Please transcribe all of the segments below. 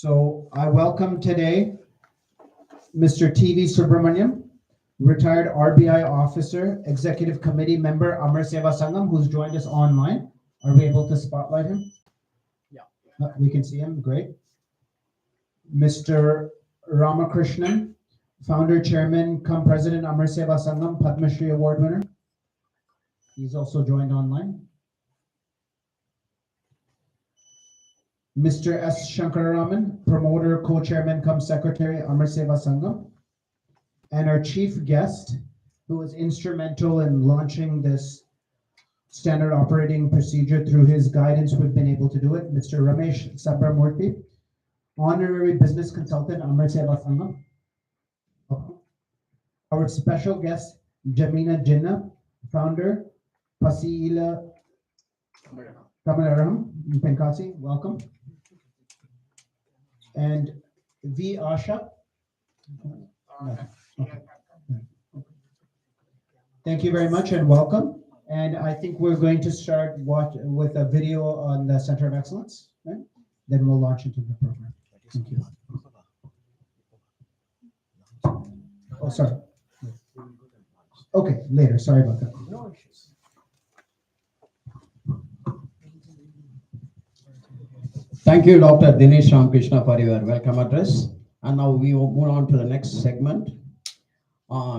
So I welcome today Mr. T.V. Subramaniam, retired RBI officer, executive committee member, Amar Seva Sangam, who's joined us online. Are we able to spotlight him? Yeah. We can see him, great. Mr. Ramakrishnan, founder, chairman, come president, Amar Seva Sangam, Padma Shri Award winner. He's also joined online. Mr. S. Shankararaman, promoter, co-chairman, come secretary, Amar Seva Sangam. And our chief guest, who was instrumental in launching this standard operating procedure through his guidance, we've been able to do it, Mr. Ramesh Sabramurthy, honorary business consultant, Amar Seva Sangam. Our special guest, Jamina Jinnah, founder, Pasiila Kamalaram, Penkasi, welcome. And V. Asha. Thank you very much and welcome. And I think we're going to start with a video on the Center of Excellence, right? Then we'll launch into the program. Thank you. Oh, sorry. Okay, later. Sorry about that. No issues. Thank you, Dr. Dinesh Ramkrishna, for your welcome address. And now we will move on to the next segment.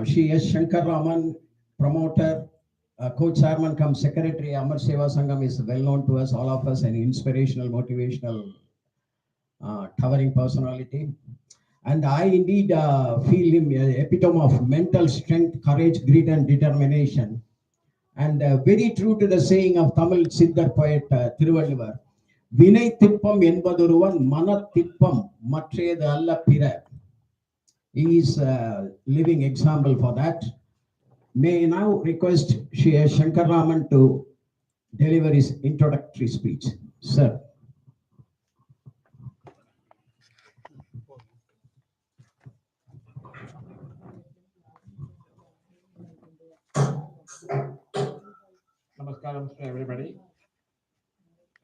She is Shankar Raman, promoter, co-chairman, come secretary. Amar Seva Sangam is well known to us, all of us, an inspirational, motivational, towering personality. And I indeed feel him an epitome of mental strength, courage, grit, and determination. And very true to the saying of Tamil Siddhar poet Thiruvalluvar, Vinay Tippam Enbaduruvan Mana Tippam Matred Alla Pira. He is a living example for that. May I now request Shri Shankar Raman to deliver his introductory speech. Sir. Namaskaram to everybody.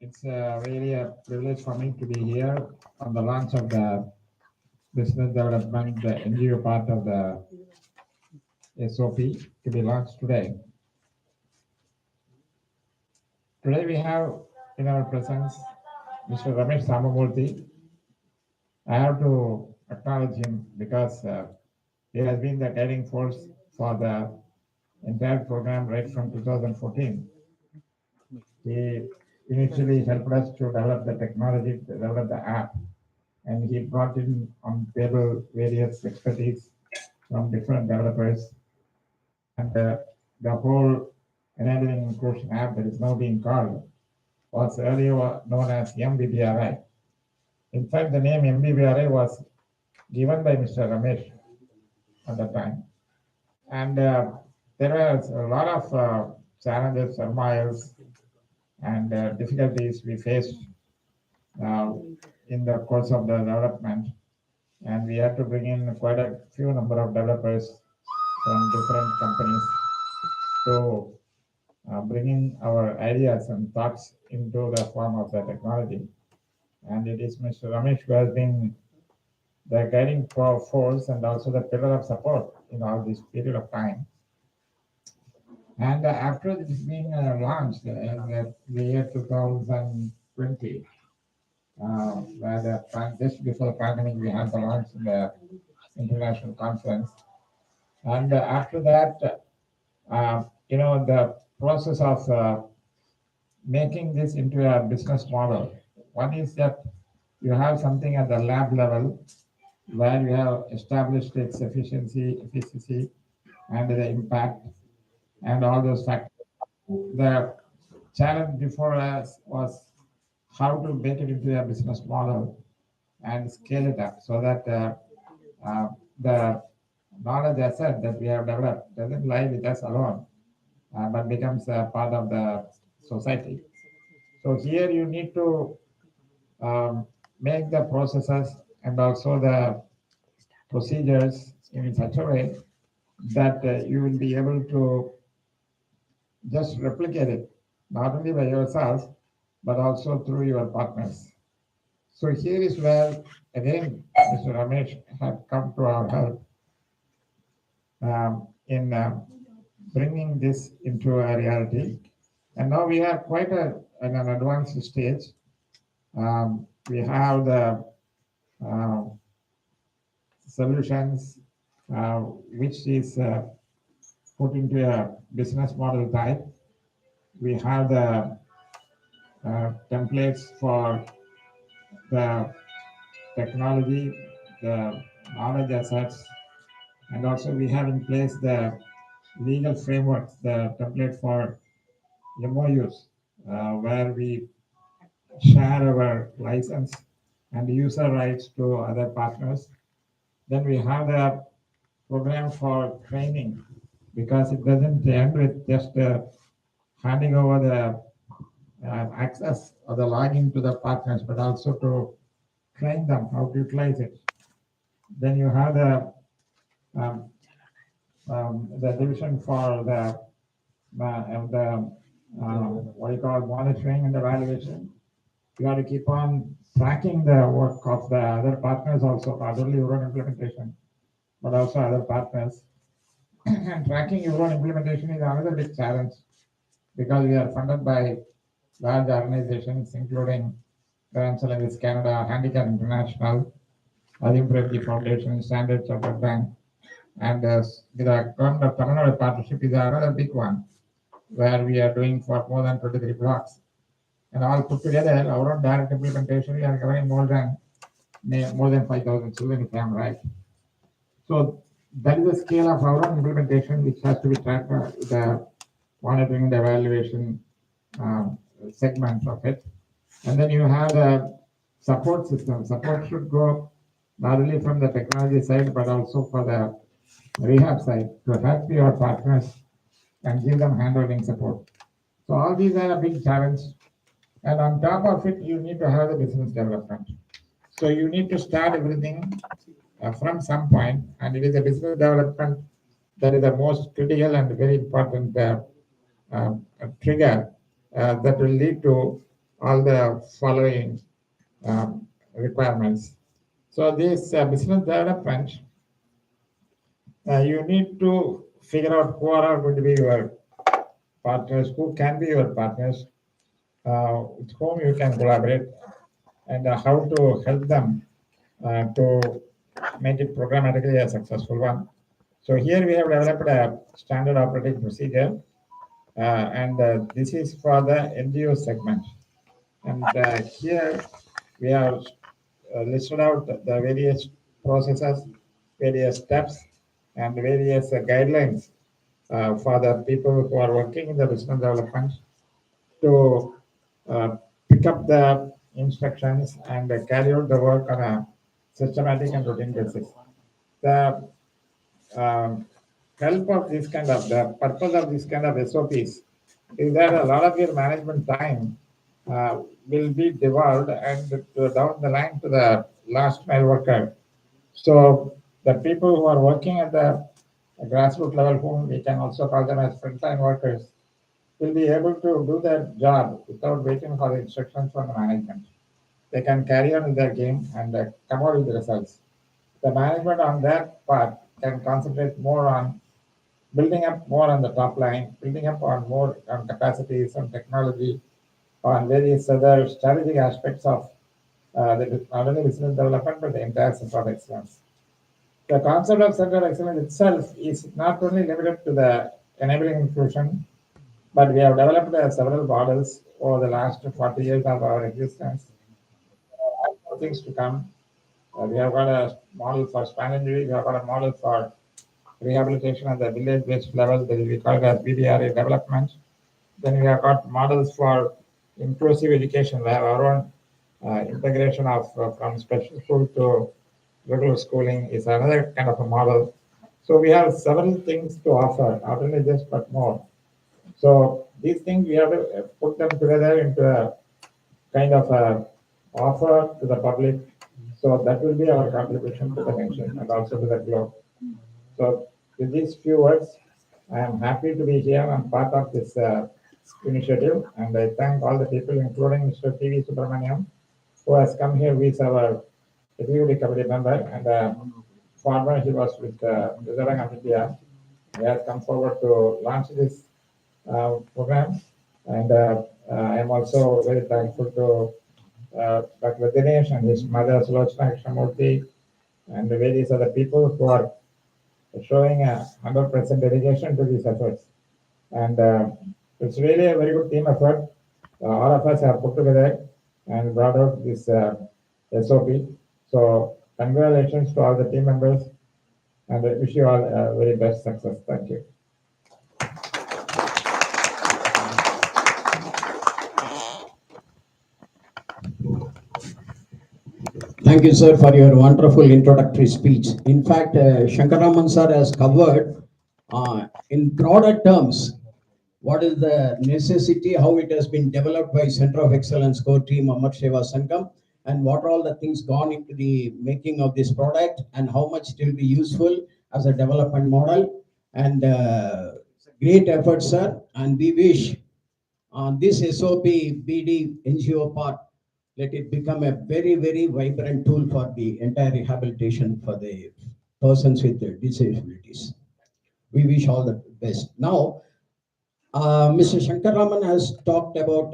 It's really a privilege for me to be here on the launch of the business development, the NGO part of the SOP to be launched today. Today we have in our presence Mr. Ramesh Samamurthy. I have to acknowledge him because he has been the guiding force for the entire program right from 2014. He initially helped us to develop the technology, to develop the app, and he brought in on table various expertise from different developers. And the whole enabling inclusion app that is now being called was earlier known as MBBRI. In fact, the name MBBRI was given by Mr. Ramesh at the time. And there was a lot of challenges, turmoils, and difficulties we faced in the course of the development. And we had to bring in quite a few number of developers from different companies to bring in our ideas and thoughts into the form of the technology. And it is Mr. Ramesh who has been the guiding force and also the pillar of support in all this period of time. And after this being launched in the year 2020, where just before the pandemic, we had the launch in the international conference. And after that, the process of making this into a business model. One is that you have something at the lab level where you have established its efficiency, and the impact, and all those factors. The challenge before us was how to make it into a business model and scale it up so that the knowledge asset that we have developed doesn't lie with us alone, but becomes a part of the society. So here you need to make the processes and also the procedures in such a way that you will be able to just replicate it, not only by yourself, but also through your partners. So here is where again, Mr. Ramesh had come to our help in bringing this into a reality. And now we are quite in an advanced stage. We have the uh, solutions which is put into a business model type. We have the templates for the technology, the knowledge assets, and also we have in place the legal framework, the template for MOUs, where we share our license and user rights to other partners. Then we have the program for training because it doesn't end with just handing over the access or the login to the partners, but also to train them how to utilize it. Then you have um, the division for what you call monitoring and evaluation. You got to keep on tracking the work of the other partners also, not only your own implementation, but also other partners. And tracking your own implementation is another big challenge because we are funded by large organizations, including Financial Services Canada, Handicap International, Adim Premji Foundation, Standard Chartered Bank, and the government of Tamil Nadu partnership is another big one, where we are doing for more than 23 blocks. And all put together, our own direct implementation, we are covering more than 5,000 children, if I'm right. So that is the scale of our own implementation, which has to be tracked the monitoring and evaluation segments of it. And then you have the support system. Support should go not only from the technology side, but also for the rehab side to help your partners and give them handholding support. So all these are a big challenge. And on top of it, you need to have the business development. So you need to start everything from some point, and it is a business development that is the most critical and very important trigger that will lead to all the following requirements. So this business development, you need to figure out who are going to be your partners, who can be your partners, with whom you can collaborate, and how to help them to make it programmatically a successful one. So here we have developed a standard operating procedure, and this is for the NGO segment. And here we have listed out the various processes, various steps, and various guidelines for the people who are working in the business development to pick up the instructions and carry out the work on a systematic and routine basis. The help of this kind of, the purpose of this kind of SOPs is that a lot of your management time will be devolved and down the line to the last mile worker. So the people who are working at the grassroots level, whom we can also call them as frontline workers, will be able to do their job without waiting for the instructions from the management. They can carry on with their game and come out with the results. The management on that part can concentrate more on building up more on the top line, building up on more on capacities and technology, on various other strategic aspects of not only business development but the entire center of excellence. The concept of center of excellence itself is not only limited to the enabling inclusion, but we have developed several models over the last 40 years of our existence. More things to come. We have got a model for spinal injury, we have got a model for rehabilitation at the village-based level, that we call it as BDRA development. Then we have got models for inclusive education. We have our own integration of from special school to regular schooling is another kind of a model. So we have several things to offer, not only this but more. So these things we have to put them together into a kind of a offer to the public. So that will be our contribution to the nation and also to the globe. So with these few words, I am happy to be here and part of this initiative, and I thank all the people, including Mr. T.V. Subramaniam, who has come here with our executive committee member, and former he was with Reserve Bank of India. He has come forward to launch this program, and I am also very thankful to Dr. Dinesh and his mother Sulochana Krishnamurthy and the various other people who are showing a 100% dedication to these efforts. And it's really a very good team effort. All of us have put together and brought out this SOP. So congratulations to all the team members, and I wish you all very best success. Thank you. Thank you, sir, for your wonderful introductory speech. In fact, Shankaraman sir has covered in broader terms what is the necessity, how it has been developed by Center of Excellence Core Team Amar Seva Sangam, and what are all the things gone into the making of this product, and how much it will be useful as a development model. And it's a great effort, sir. And we wish this SOP BD NGO part, let it become a very, very vibrant tool for the entire rehabilitation for the persons with disabilities. We wish all the best. Now, Mr. Shankar Raman has talked about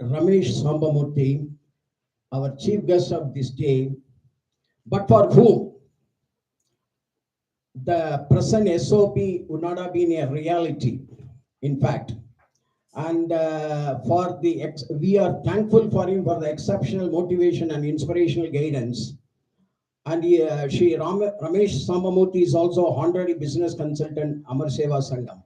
Ramesh Sambamurthy, our chief guest of this day, but for whom the present SOP would not have been a reality, in fact. And we are thankful for him for the exceptional motivation and inspirational guidance. And Ramesh Sambamurthy is also honorary business consultant Amar Seva Sangam,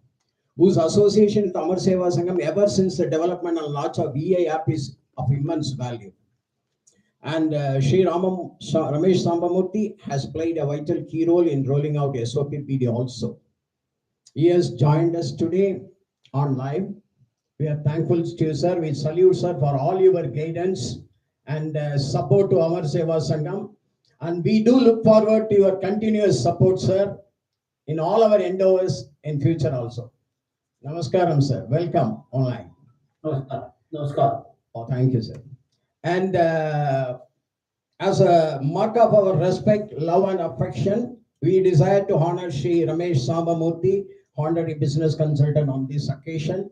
whose association with Amar Seva Sangam ever since the development and launch of EI app is of immense value. And Ramesh Sambamurthy has played a vital key role in rolling out SOP PD also. He has joined us today on live. We are thankful to you, sir. We salute, sir, for all your guidance and support to Amar Seva Sangam. And we do look forward to your continuous support, sir, in all our endeavors in future also. Namaskaram, sir. Welcome online. Namaskar. Oh, thank you, sir. And as a mark of our respect, love, and affection, we desire to honor Shri Ramesh Sambamurthy, honorary business consultant, on this occasion.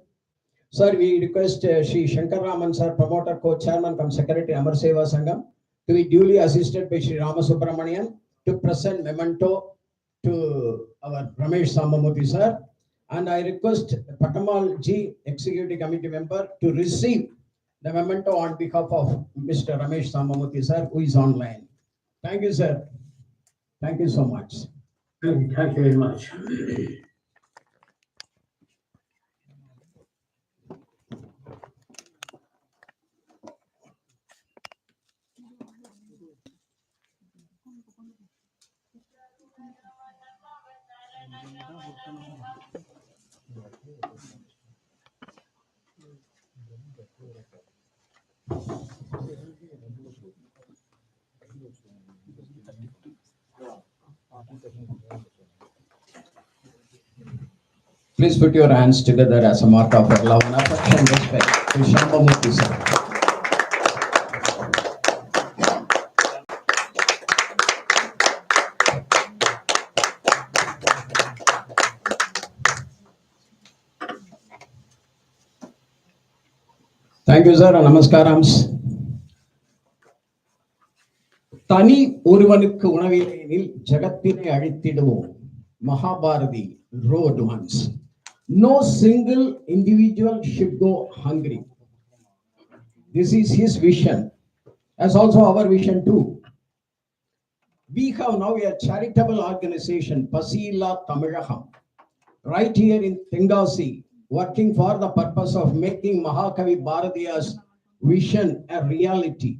Sir, we request Shri Shankar Raman, sir, promoter, co-chairman, cum secretary, Amar Seva Sangam, to be duly assisted by Shri Ramasubramanian to present memento to our Ramesh Sambamurthy, sir. And I request Patamal Ji, executive committee member, to receive the memento on behalf of Mr. Ramesh Sambamurthy, sir, who is online. Thank you, sir. Thank you so much. Thank you very much. Please put your hands together as a mark of our love and affection and respect to Sambamurthy, sir. Thank you, sir. Namaskarams. தனி ஒருவனுக்கு உணவில்லையெனில் ஜகத்தினை அழித்திடுவோம். Mahabharati wrote once. No single individual should go hungry. This is his vision, as also our vision too. We have now a charitable organization, Pasila Tamilaham, right here in Tengasi, working for the purpose of making Mahakavi Bharatiya's vision a reality.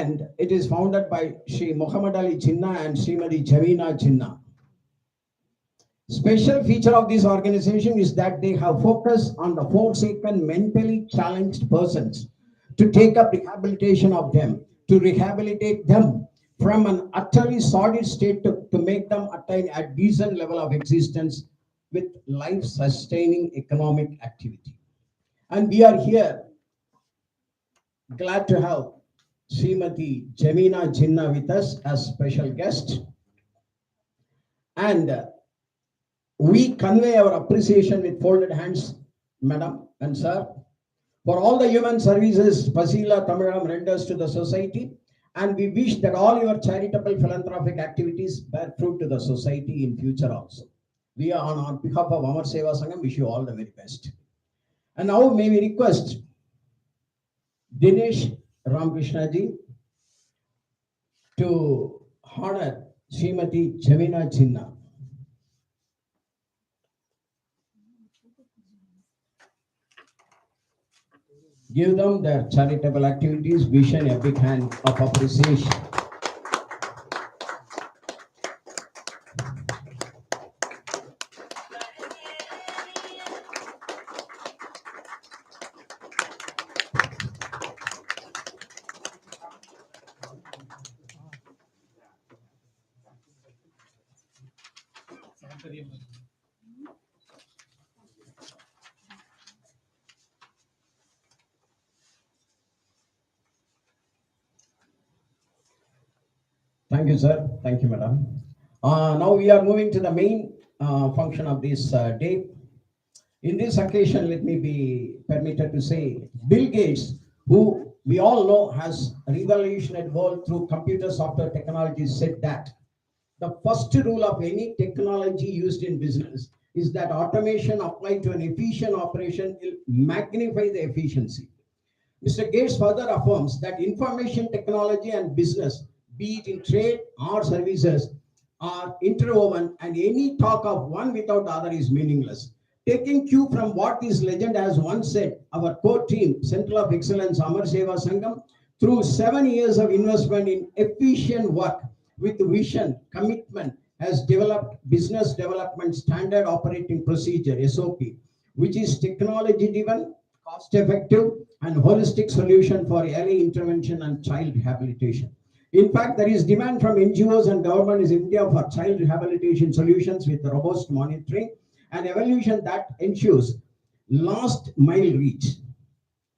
And it is founded by Sri Muhammad Ali Jinnah and Srimadi Javina Jinnah. Special feature of this organization is that they have focused on the forsaken, mentally challenged persons to take up rehabilitation of them, to rehabilitate them from an utterly sordid state to make them attain a decent level of existence with life-sustaining economic activity. And we are here glad to have Srimati Jamina Jinnah with us as special guest. And we convey our appreciation with folded hands, Madam and Sir, for all the human services Pasila Tamilam renders to the society. And we wish that all your charitable philanthropic activities bear fruit to the society in future also. We are on behalf of Amar Seva Sangam, wish you all the very best. And now may we request Dinesh Ramakrishna ji to honor Srimati Jamina Jinnah. Give them their charitable activities, vision, a big hand of appreciation. Thank you, sir. Thank you, madam. Now we are moving to the main function of this day. In this occasion, let me be permitted to say, Bill Gates, who we all know has revolutionized the world through computer software technology, said that the first rule of any technology used in business is that automation applied to an efficient operation will magnify the efficiency. Mr. Gates further affirms that information technology and business, be it in trade or services, are interwoven, and any talk of one without the other is meaningless. Taking cue from what this legend has once said, our core team, Center of Excellence Amar Seva Sangam, through 7 years of investment in efficient work with vision, commitment, has developed Business Development Standard Operating Procedure, SOP, which is technology driven, cost effective, and holistic solution for early intervention and child rehabilitation. In fact, there is demand from NGOs and government in India for child rehabilitation solutions with robust monitoring and evaluation that ensures last mile reach.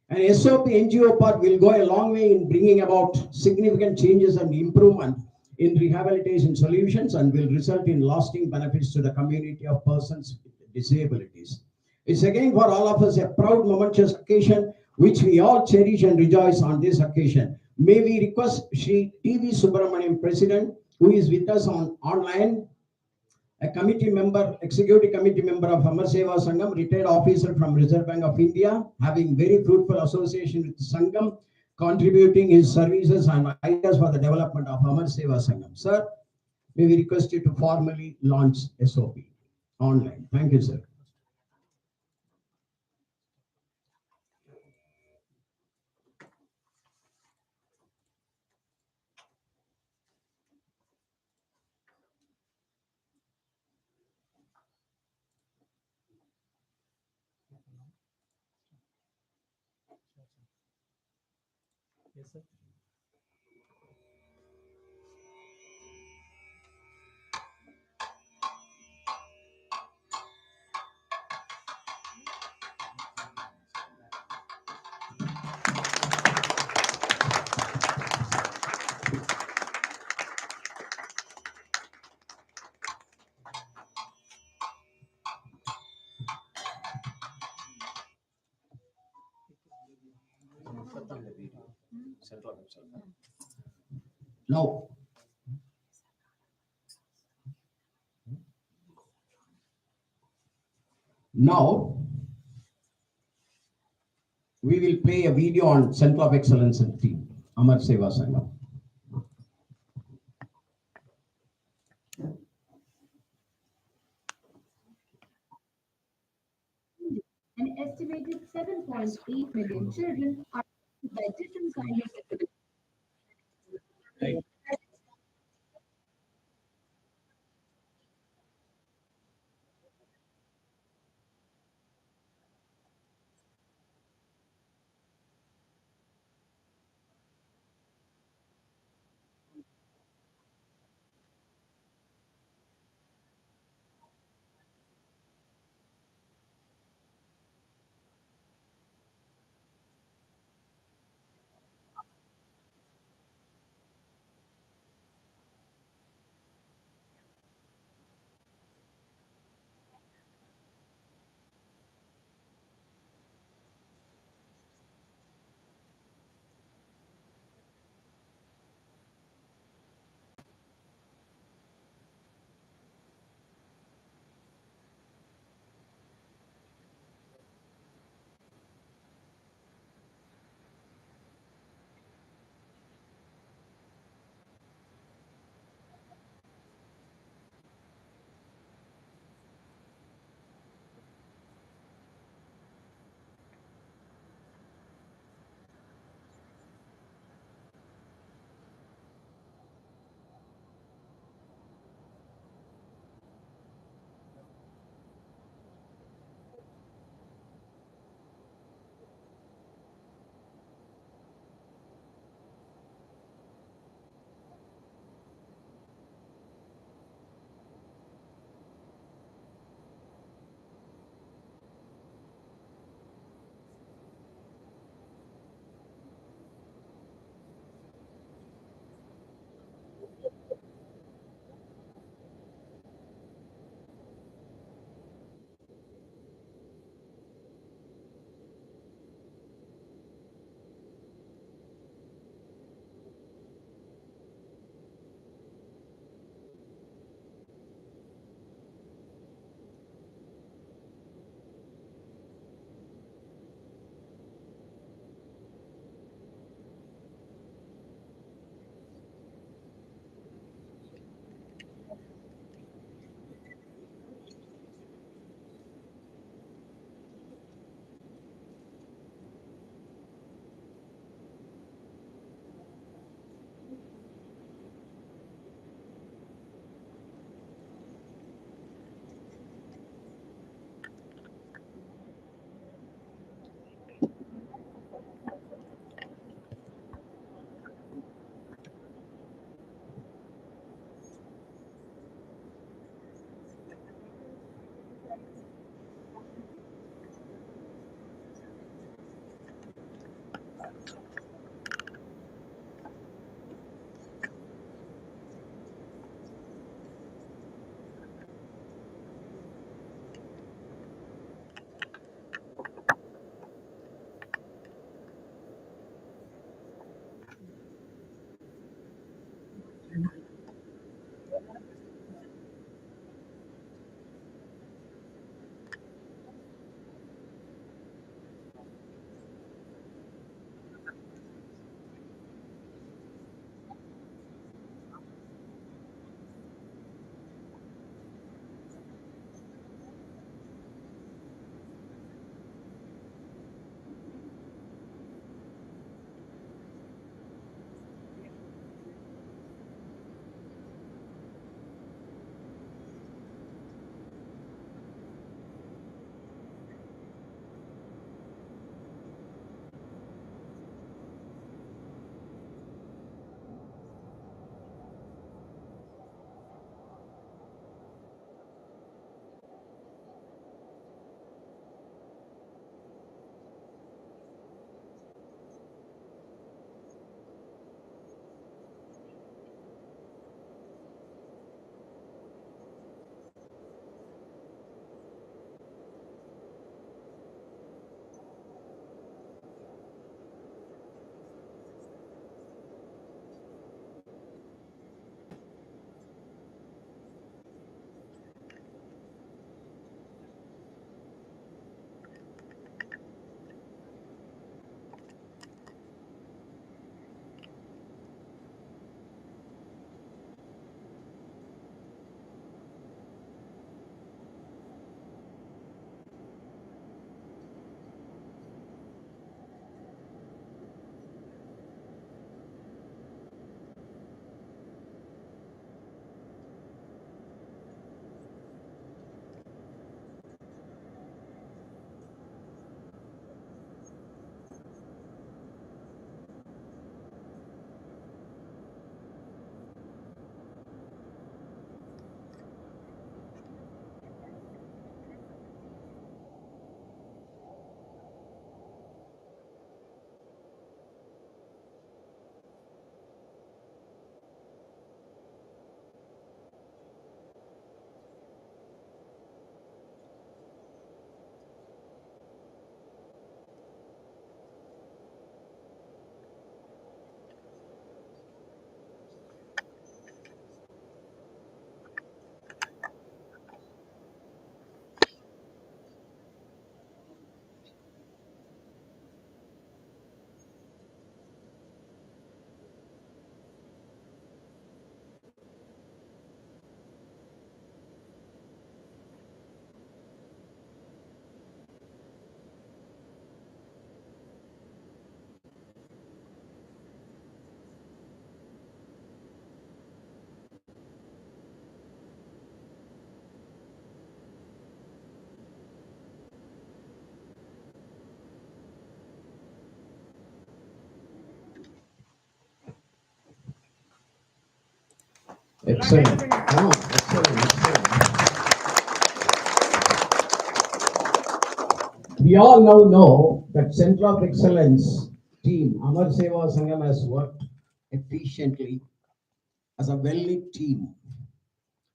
An SOP NGO part will go a long way in bringing about significant changes and improvement in rehabilitation solutions and will result in lasting benefits to the community of persons with disabilities. It's again for all of us a proud, momentous occasion which we all cherish and rejoice on this occasion. May we request Shri T.V. Subramaniam, President, who is with us online, a committee member, executive committee member of Amar Seva Sangam, retired officer from Reserve Bank of India, having very fruitful association with Sangam, contributing his services and ideas for the development of Amar Seva Sangam. Sir, may we request you to formally launch SOP online. Thank you, sir. Yes, sir. Now, now we will play a video on Center of Excellence and team, Amar Seva Sangam. An estimated 7.8 million children are affected by different kinds of disabilities. Excellent. No, excellent, excellent. We all now know that Center of Excellence team, Amar Seva Sangam, has worked efficiently as a well-lit team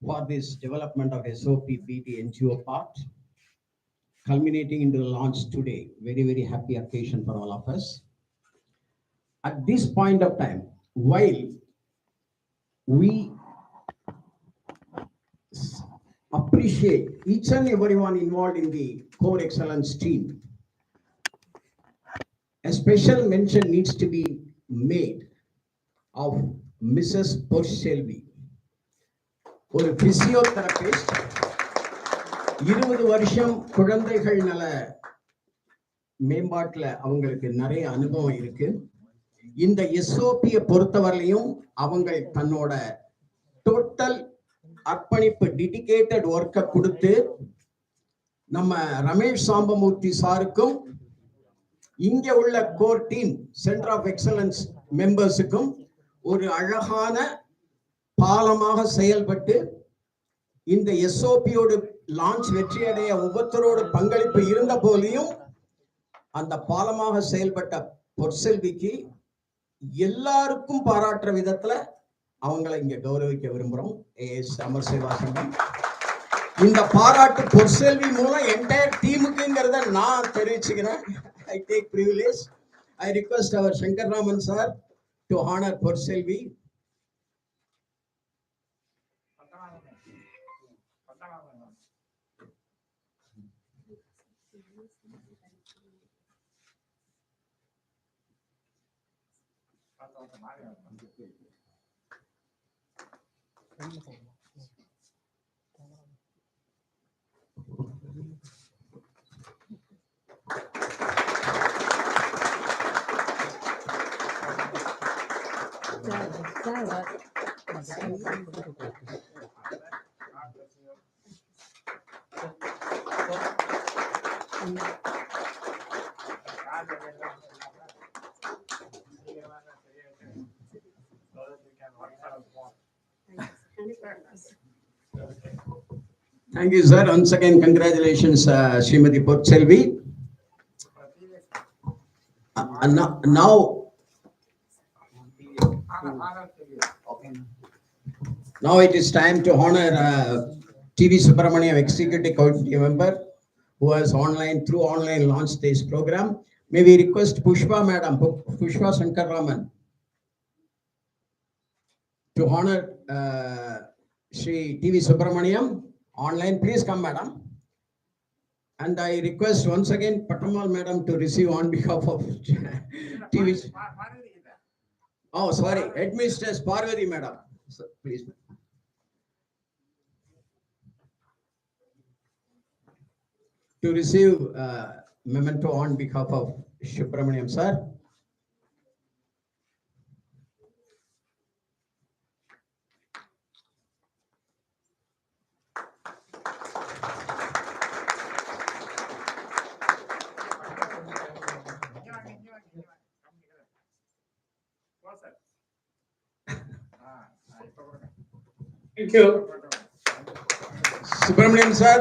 for this development of SOP BT NGO part, culminating into the launch today. Very, very happy occasion for all of us. At this point of time, while we appreciate each and everyone involved in the core excellence team, a special mention needs to be made of Mrs. Porcelvi, ஒரு physiotherapist, 20 வருஷம் குழந்தைகள் நல மேம்பாட்டுல அவங்களுக்கு நிறைய அனுபவம் இருக்கு. இந்த எஸ்ஓபியை பொறுத்தவரையிலையும் அவங்க தன்னோட டோட்டல் அர்ப்பணிப்பு டெடிகேட்டட் ஒர்க்கை கொடுத்து நம்ம ரமேஷ் சாம்பமூர்த்தி சாருக்கும் இங்க உள்ள core team centre of excellence மெம்பர்ஸுக்கும் ஒரு அழகான பாலமாக செயல்பட்டு இந்த எஸ்ஓபியோட லான்ச் வெற்றியடைய ஒவ்வொருத்தரோட பங்களிப்பு இருந்த போலையும் அந்த பாலமாக செயல்பட்ட பொற்செல்விக்கு எல்லாருக்கும் பாராட்டுற விதத்துல அவங்களை இங்க கௌரவிக்க விரும்புறோம். அமர் சேவா சங்கம் இந்த பாராட்டு பொற்செல்வி மூலம் என்டையர் டீமுக்குங்கிறத நான் தெரிவிச்சுக்கிறேன். I take privilege. I request our Shankar Raman sir to honor Porcelvi. Thank you, sir. Once again, congratulations, Srimati Porcelvi. Now it is time to honor TV Subramaniam, Executive Committee member, who has through online launched this program. May we request Pushpa Madam, Pushpa Shankar Raman, to honor Shri TV Subramaniam online. Please come, madam. And I request once again Patamal madam to receive on behalf of TV. Oh, sorry, Headmistress Parvati madam. So, please. To receive memento on behalf of Subramaniam sir. Thank you. Subramaniam sir,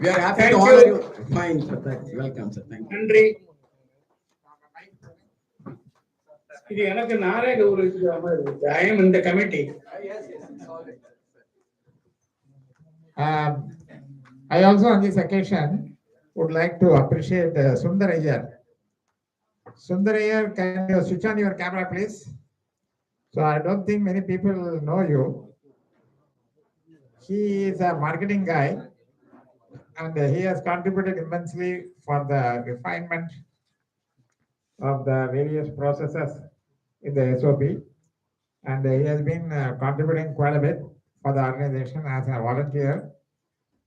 we are happy to honor you. Fine, sir. Welcome, sir. Thank you. நன்றி. இது எனக்கு நாரே கௌரவிக்கிற மாதிரி இருக்கு. I am in the committee. I also on this occasion would like to appreciate Sundarayar. Sundarayar, can you switch on your camera, please? So I don't think many people know you. He is a marketing guy and he has contributed immensely for the refinement of the various processes in the SOP, and he has been contributing quite a bit for the organization as a volunteer,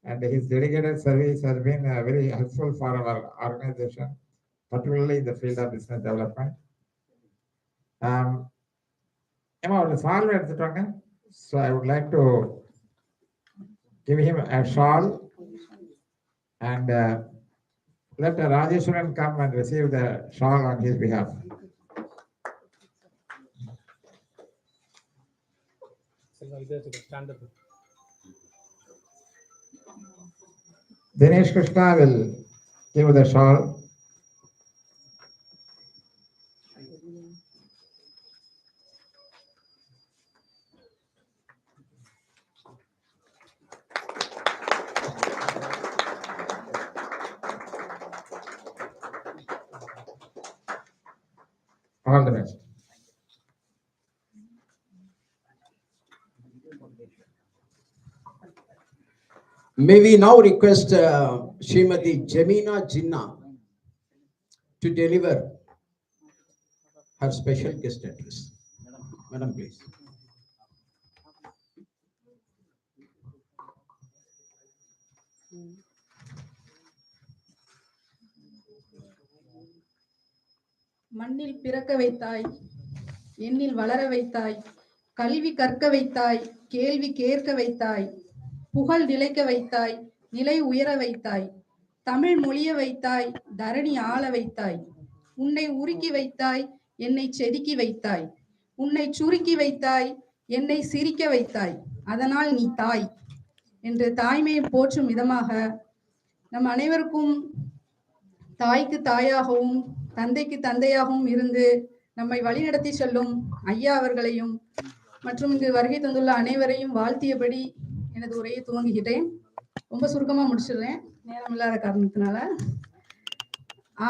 and his dedicated service has been very helpful for our organization, particularly in the field of business development. So I would like to give him a shawl and let Rajeshwaran come and receive the shawl on his behalf. standard. Dinesh Krishna will give the shawl. All the best. May we now request Srimati Jamina Jinnah to deliver her special guest address. Madam, please. மண்ணில் பிறக்க வைத்தாய், எண்ணில் வளர வைத்தாய், கல்வி கற்க வைத்தாய், கேள்வி கேட்க வைத்தாய், புகழ் நிலைக்க வைத்தாய், நிலை உயர வைத்தாய், தமிழ் மொழிய வைத்தாய், தரணி ஆள வைத்தாய், உன்னை உருக்கி வைத்தாய், என்னை செதுக்கி வைத்தாய், உன்னை சுருக்கி வைத்தாய், என்னை சிரிக்க வைத்தாய், அதனால் நீ தாய் என்று தாய்மையை போற்றும் விதமாக நம் அனைவருக்கும் தாய்க்கு தாயாகவும் தந்தைக்கு தந்தையாகவும் இருந்து நம்மை வழிநடத்தி செல்லும் ஐயா அவர்களையும் மற்றும் இங்கு வருகை தந்துள்ள அனைவரையும் வாழ்த்தியபடி எனது உரையை துவங்குகிறேன். ரொம்ப சுருக்கமா முடிச்சிடுறேன், நேரம் இல்லாத காரணத்தினால.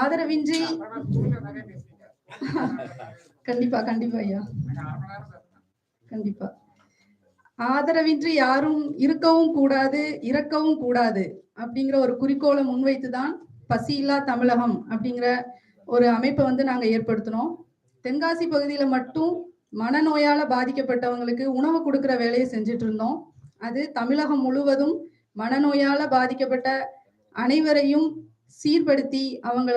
ஆதரவின்றி கண்டிப்பா கண்டிப்பா ஐயா, கண்டிப்பா. ஆதரவின்றி யாரும் இருக்கவும் கூடாது, இறக்கவும் கூடாது அப்படிங்கிற ஒரு குறிக்கோளை முன்வைத்துதான் பசியில்லா தமிழகம் அப்படிங்கிற ஒரு அமைப்பை நாங்க ஏற்படுத்தினோம். தென்காசி பகுதியில மட்டும் மனநோயால பாதிக்கப்பட்டவங்களுக்கு உணவு கொடுக்கிற வேலையை செஞ்சுட்டு இருந்தோம். அது தமிழகம் முழுவதும் மனநோயால பாதிக்கப்பட்ட அனைவரையும் சீர்படுத்தி அவங்கள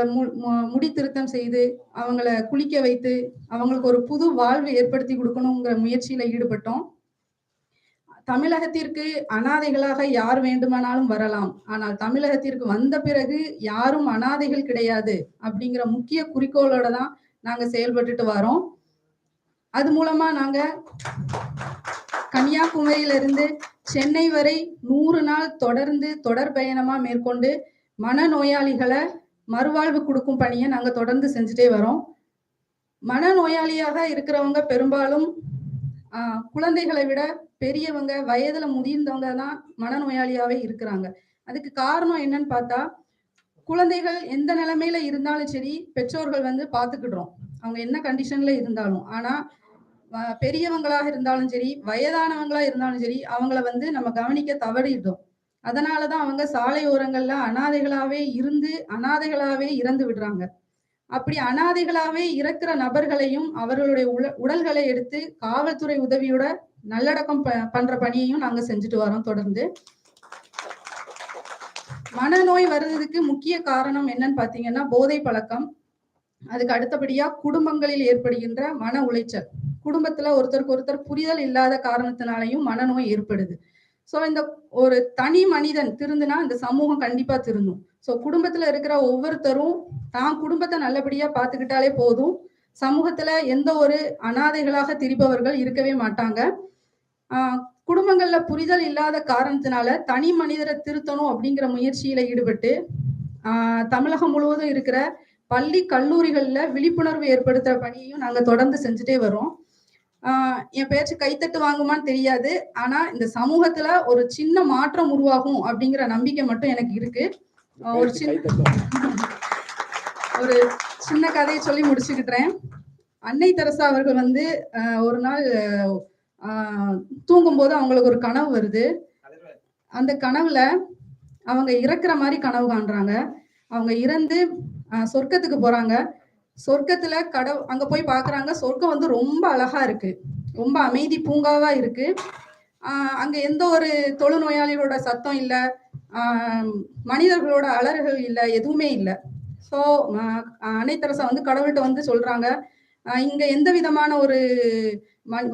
முடி திருத்தம் செய்து அவங்கள குளிக்க வைத்து அவங்களுக்கு ஒரு புது வாழ்வு ஏற்படுத்தி கொடுக்கணுங்கிற முயற்சியில ஈடுபட்டோம். தமிழகத்திற்கு அனாதைகளாக யார் வேண்டுமானாலும் வரலாம், ஆனால் தமிழகத்திற்கு வந்த பிறகு யாரும் அனாதைகள் கிடையாது அப்படிங்கிற முக்கிய குறிக்கோளோட தான் நாங்க செயல்பட்டுட்டு வரோம். அது மூலமா நாங்க கன்னியாகுமரியிலிருந்து சென்னை வரை 100 நாள் தொடர்ந்து தொடர் பயணமா மேற்கொண்டு மனநோயாளிகளை மறுவாழ்வு கொடுக்கும் பணியை நாங்க தொடர்ந்து செஞ்சுட்டே வரோம். மனநோயாளியாக இருக்கிறவங்க பெரும்பாலும் குழந்தைகளை விட பெரியவங்க, வயதுல முதிர்ந்தவங்க தான் மனநோயாளியாவே இருக்கிறாங்க. அதுக்கு காரணம் என்னன்னு பார்த்தா, குழந்தைகள் எந்த நிலைமையில இருந்தாலும் சரி பெற்றோர்கள் பார்த்துக்கிடுறோம், அவங்க என்ன கண்டிஷன்ல இருந்தாலும். ஆனா பெரியவங்களாக இருந்தாலும் சரி, வயதானவங்களா இருந்தாலும் சரி, அவங்கள நம்ம கவனிக்க தவறிடுறோம். அதனாலதான் அவங்க சாலை ஓரங்கள்ல அனாதைகளாவே இறந்து விடுறாங்க. அப்படி அனாதைகளாவே இறக்குற நபர்களையும் அவர்களுடைய உடல்களை எடுத்து காவல்துறை உதவியோட நல்லடக்கம் பண்ற பணியையும் நாங்க செஞ்சுட்டு வரோம் தொடர்ந்து. மனநோய் வர்றதுக்கு முக்கிய காரணம் என்னன்னு பாத்தீங்கன்னா போதை பழக்கம். அதுக்கு அடுத்தபடியா குடும்பங்களில் ஏற்படுகின்ற மன உளைச்சல். குடும்பத்துல ஒருத்தருக்கு ஒருத்தர் புரிதல் இல்லாத காரணத்தினாலையும் மனநோய் ஏற்படுது. சோ இந்த ஒரு தனி மனிதன் திருந்துனா இந்த சமூகம் கண்டிப்பா திருந்தும். சோ குடும்பத்துல இருக்கிற ஒவ்வொருத்தரும் தான் குடும்பத்தை நல்லபடியா பாத்துக்கிட்டாலே போதும். சமூகத்துல எந்த ஒரு அனாதைகளாக திரிபவர்கள் இருக்கவே மாட்டாங்க. குடும்பங்கள்ல புரிதல் இல்லாத காரணத்தினால தனி மனிதரை திருத்தணும் அப்படிங்கிற முயற்சியில ஈடுபட்டு தமிழகம் முழுவதும் இருக்கிற பள்ளி கல்லூரிகள்ல விழிப்புணர்வு ஏற்படுத்துற பணியையும் நாங்க தொடர்ந்து செஞ்சுட்டே வரோம். என் பேச்சு கைத்தட்டு வாங்குமான்னு தெரியாது, ஆனா இந்த சமூகத்துல ஒரு சின்ன மாற்றம் உருவாகும் அப்படிங்கிற நம்பிக்கை மட்டும் எனக்கு இருக்கு. ஒரு சின்ன கதையை சொல்லி முடிச்சுக்கிட்டேன். அன்னை தெரசா அவர்கள் ஒரு நாள் தூங்கும் போது அவங்களுக்கு ஒரு கனவு வருது. அந்த கனவுல அவங்க இறக்குற மாதிரி கனவு காண்றாங்க. அவங்க இறந்து சொர்க்கத்துக்கு போறாங்க. சொர்க்கத்துல அங்க போய் பாக்குறாங்க. சொர்க்கம் ரொம்ப அழகா இருக்கு, ரொம்ப அமைதி பூங்காவா இருக்கு. அங்க எந்த ஒரு தொழுநோயாளிகளோட சத்தம் இல்ல, மனிதர்களோட அலறுகள் இல்ல, எதுவுமே இல்லை. ஸோ அன்னை தெரசா கடவுள்கிட்ட சொல்றாங்க, இங்க எந்த விதமான ஒரு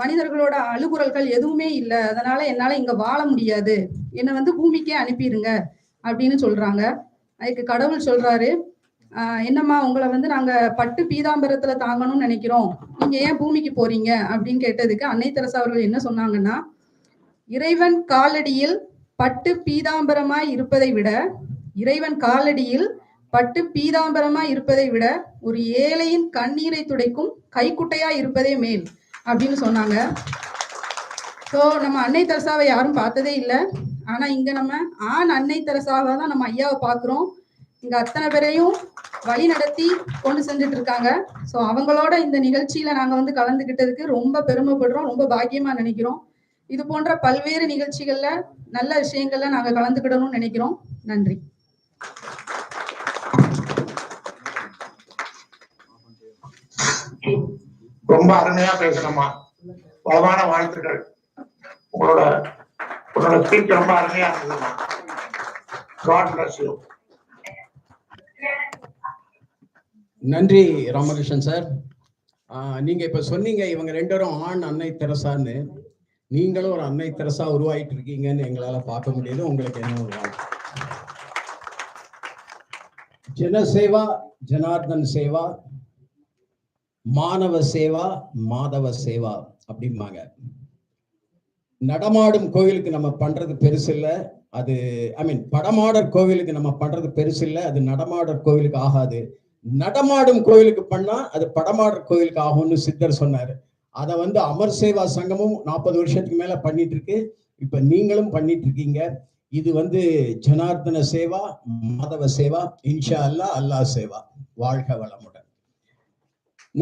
மனிதர்களோட அழுகுறல்கள் எதுவுமே இல்லை, அதனால என்னால இங்க வாழ முடியாது, என்னை பூமிக்கே அனுப்பிடுங்க அப்படின்னு சொல்றாங்க. அதுக்கு கடவுள் சொல்றாரு, என்னம்மா உங்களை நாங்க பட்டு பீதாம்பரத்துல தாங்கணும்னு நினைக்கிறோம், நீங்க ஏன் பூமிக்கு போறீங்க அப்படின்னு கேட்டதுக்கு அன்னை தெரசா அவர்கள் என்ன சொன்னாங்கன்னா, இறைவன் காலடியில் பட்டு பீதாம்பரமாய் இருப்பதை விட ஒரு ஏழையின் கண்ணீரை துடைக்கும் கைக்குட்டையா இருப்பதே மேல் அப்படின்னு சொன்னாங்க. ஸோ நம்ம அன்னை தெரசாவை யாரும் பார்த்ததே இல்லை. ஆனா இங்க நம்ம ஆண் அன்னை தெரசாவை தான் நம்ம ஐயாவை பார்க்குறோம். இங்க அத்தனை பேரையும் வழி நடத்தி கொண்டு செஞ்சுட்டு இருக்காங்க. ஸோ அவங்களோட இந்த நிகழ்ச்சியில நாங்க வந்து கலந்துகிட்டதுக்கு ரொம்ப பெருமைப்படுறோம், ரொம்ப பாக்கியமா நினைக்கிறோம். இது போன்ற பல்வேறு நிகழ்ச்சிகள்ல நல்ல விஷயங்கள்ல நாங்க கலந்துக்கிடணும்னு நினைக்கிறோம். நன்றி. ரொம்ப அருமையா பேசணுமா, பலமான வாழ்த்துக்கள். உங்களோட ஸ்பீச் ரொம்ப அருமையா இருந்ததுமா. God bless you. நன்றி ராமகிருஷ்ணன் சார். நீங்க இப்ப சொன்னீங்க இவங்க ரெண்டு பேரும் ஆண் அன்னை தெரசான்னு. நீங்களும் ஒரு அன்னை தெரசா உருவாயிட்டு இருக்கீங்கன்னு எங்களால பார்க்க முடியுது. உங்களுக்கு என்ன ஒரு வாழ்த்து. ஜனசேவா ஜனார்தன் சேவா, மாணவ சேவா மாதவ சேவா அப்படிம்பாங்க. நடமாடும் கோவிலுக்கு நம்ம பண்றது பெருசு இல்லை. அது படமாடர் கோவிலுக்கு நம்ம பண்றது பெருசு இல்லை. அது நடமாடர் கோவிலுக்கு ஆகாது. நடமாடும் கோவிலுக்கு பண்ணா அது படமாடர் கோவிலுக்கு ஆகும்னு சித்தர் சொன்னாரு. அதை வந்து அமர் சேவா சங்கமும் 40 வருஷத்துக்கு மேல பண்ணிட்டு இருக்கு. இப்ப நீங்களும் பண்ணிட்டு இருக்கீங்க. இது வந்து ஜனார்தன சேவா மாதவ சேவா. இன்ஷா அல்லாஹ் அல்லாஹ் சேவா. வாழ்க வளமுடன்.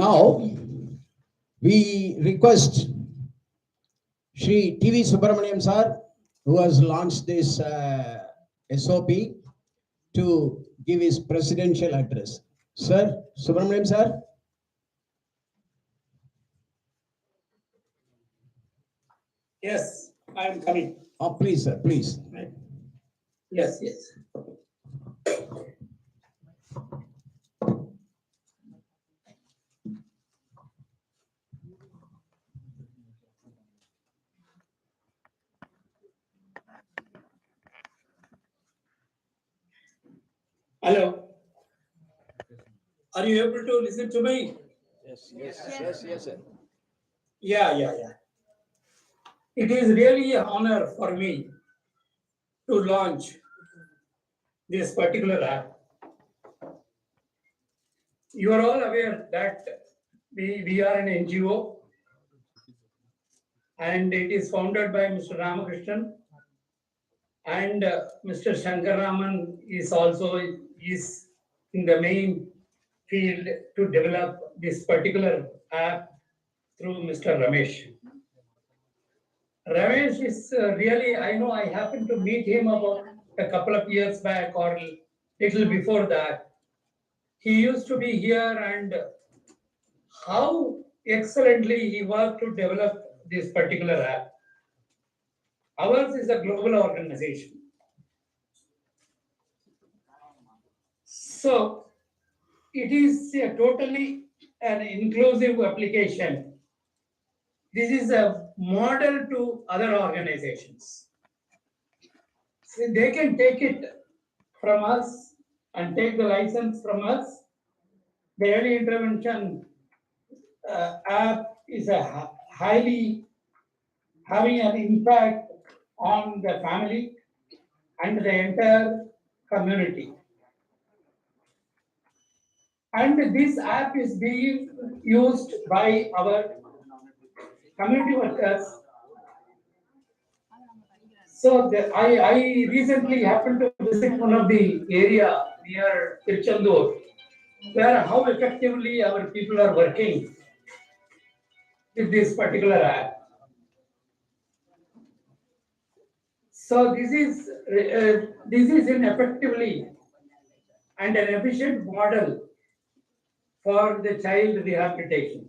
Now we request Shri TV Subramaniam sir, who has launched this SOP, to give his presidential address. Sir, Subramaniam sir. Yes, I am coming. Oh, please sir, please. Yes, yes. Hello. Are you able to listen to me? Yes, sir. Yeah. It is really an honor for me to launch this particular app. You are all aware that we are an NGO, and it is founded by Mr. Ramakrishnan, and Mr. Shankaraman is also in the main field to develop this particular app through Mr. Ramesh. Ramesh is really, I know I happened to meet him about a couple of years back or little before that. He used to be here, and how excellently he worked to develop this particular app. Ours is a global organization. So it is a totally an inclusive application. This is a model to other organizations. So they can take it from us and take the license from us. The early intervention app is highly having an impact on the family and the entire community. And this app is being used by our community workers. So I recently happened to visit one of the area near Tirchandur, where how effectively our people are working with this particular app. So this is an effectively and an efficient model for the child rehabilitation.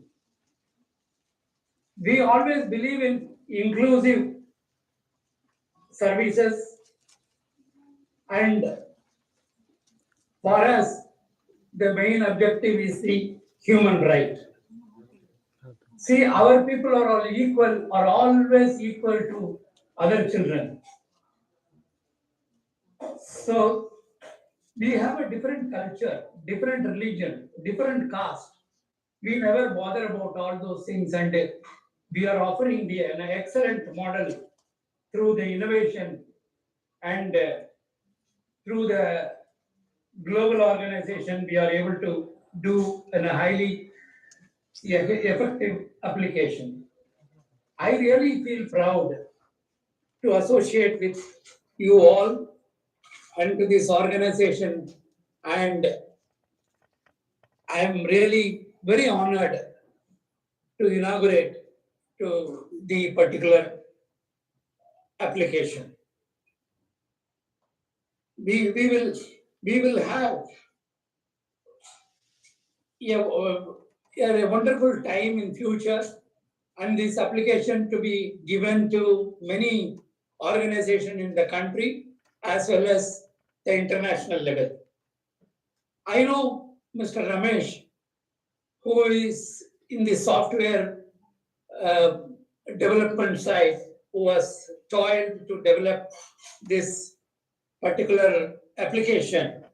We always believe in inclusive services, and for us, the main objective is the human right. See, our people are all equal, are always equal to other children. So we have a different culture, different religion, different caste. We never bother about all those things, and we are offering an excellent model through the innovation and through the global organization, we are able to do in a highly effective application. I really feel proud to associate with you all and to this organization, and I am really very honored to inaugurate to the particular application. We will have a wonderful time in future, and this application to be given to many organizations in the country as well as the international level. I know Mr. Ramesh, who is in the software uh, development side, who was toiled to develop this particular application,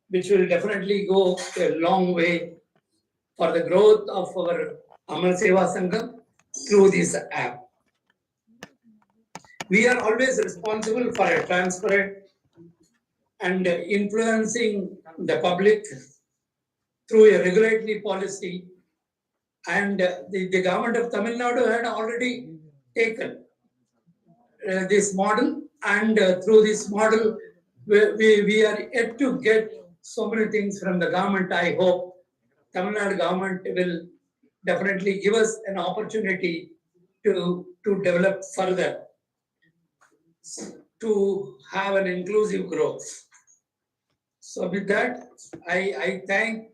which will definitely go a long way for the growth of our Amar Seva Sangam through this app. We are always responsible for a transparent and influencing the public through a regulatory policy, and the government of Tamil Nadu had already taken this model, and through this model we are yet to get so many things from the government. I hope Tamil Nadu government will definitely give us an opportunity to develop further, to have an inclusive growth. So with that, I thank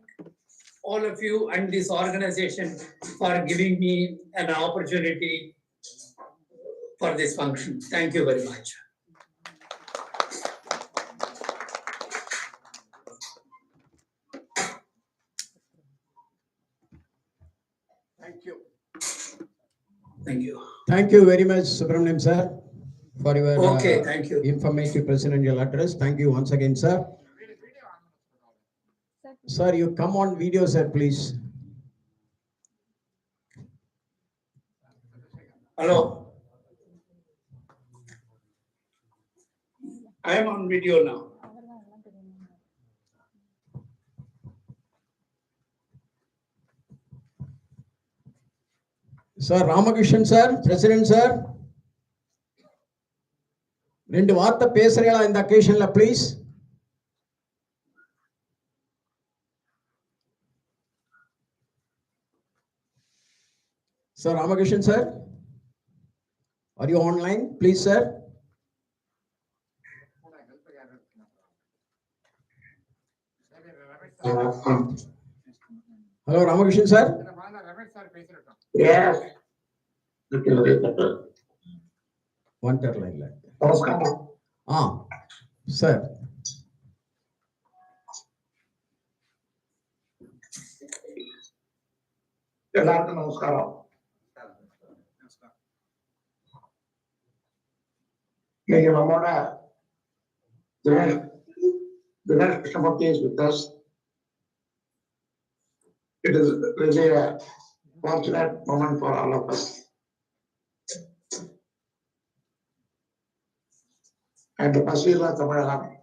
all of you and this organization for giving me an opportunity for this function. Thank you very much. Thank you. Thank you. Thank you very much, Subramaniam sir, for your Okay, thank you. informative presidential address. Thank you once again, sir. Sir, you come on video, sir, please. Hello. I am on video now. Sir, Ramakrishnan sir, President sir. ரெண்டு வார்த்தை பேசுறீங்களா இந்த அக்கேஷன்ல please? Sir Ramakrishnan sir, are you online, please sir? Hello Ramakrishnan sir. Yes. One third line. நமஸ்காரம். Sir. எல்லாருக்கும் நமஸ்காரம். இன்னைக்கு நம்மோட Dinesh Krishnamurthy is with us. It is really a fortunate moment for all of us. And Basila Tamaraam,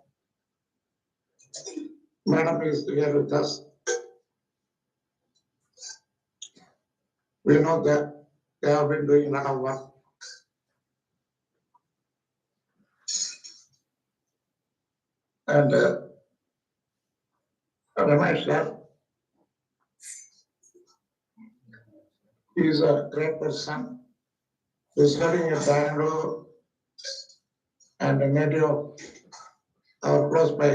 Madam is here with us. We know that they have been doing a lot of work. And Ramesh sir, he is a great person. He is living in Bangalore and a native of our close by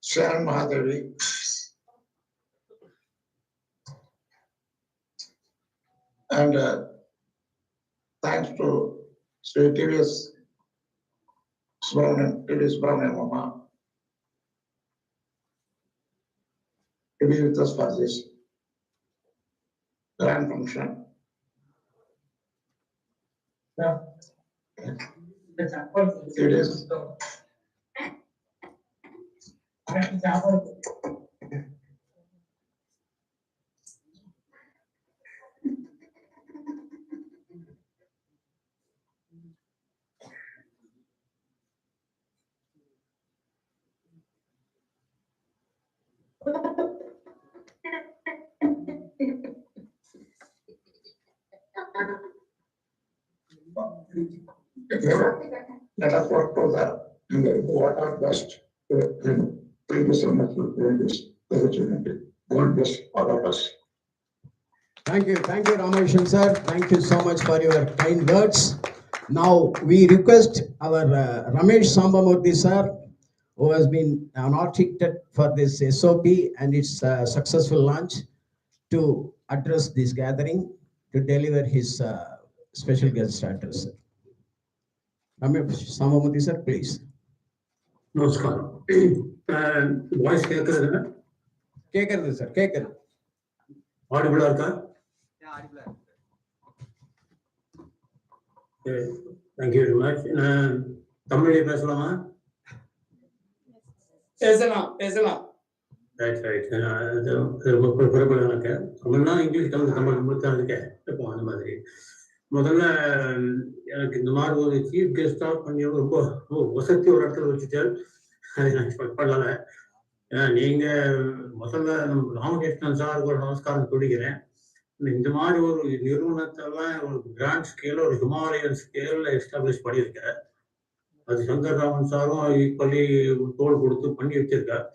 Sharon Mahadevi. And thanks to Sri TVS Subramaniam Mama to be with us for this grand function. Yeah. It is. Let us work together and do what are best. Thank you so much for this opportunity. God bless all of us. Thank you, Ramesh sir. Thank you so much for your kind words. Now we request our Ramesh Sambamurthy sir, who has been an architect for this SOP and its successful launch, to address this gathering, to deliver his special guest address. Ramesh Sambamurthy sir, please. நமஸ்காரம். Voice கேட்கறதுங்க? கேட்கறது sir, கேட்கறது. ஆடிபிளா இருக்கா? Thank you very much. தமிழ்ல பேசலாமா? பேசலாம். Right. ரொம்ப குறைபட எனக்கு. தமிழ்னா English கலந்து தமிழ் முழுத்தான் இருக்கேன். இப்போ அந்த மாதிரி. முதல்ல எனக்கு இந்த மாதிரி ஒரு சீஃப் கெஸ்டா பண்ணி ரொம்ப வசதி ஒரு இடத்துல வச்சுட்டு அதை நான் எக்ஸ்பெக்ட் பண்ணல. நீங்க முதல்ல ராமகிருஷ்ணன் சாருக்கு ஒரு நமஸ்காரம் சொல்லிக்கிறேன். இந்த மாதிரி ஒரு நிறுவனத்தெல்லாம் ஒரு கிராண்ட் ஸ்கேல, ஒரு ஹிமாலயன் ஸ்கேல்ல எஸ்டாப்ளிஷ் பண்ணியிருக்கார். அது சங்கர் ராமன் சாரும் ஈக்குவலி தோல் கொடுத்து பண்ணி வச்சிருக்கார்.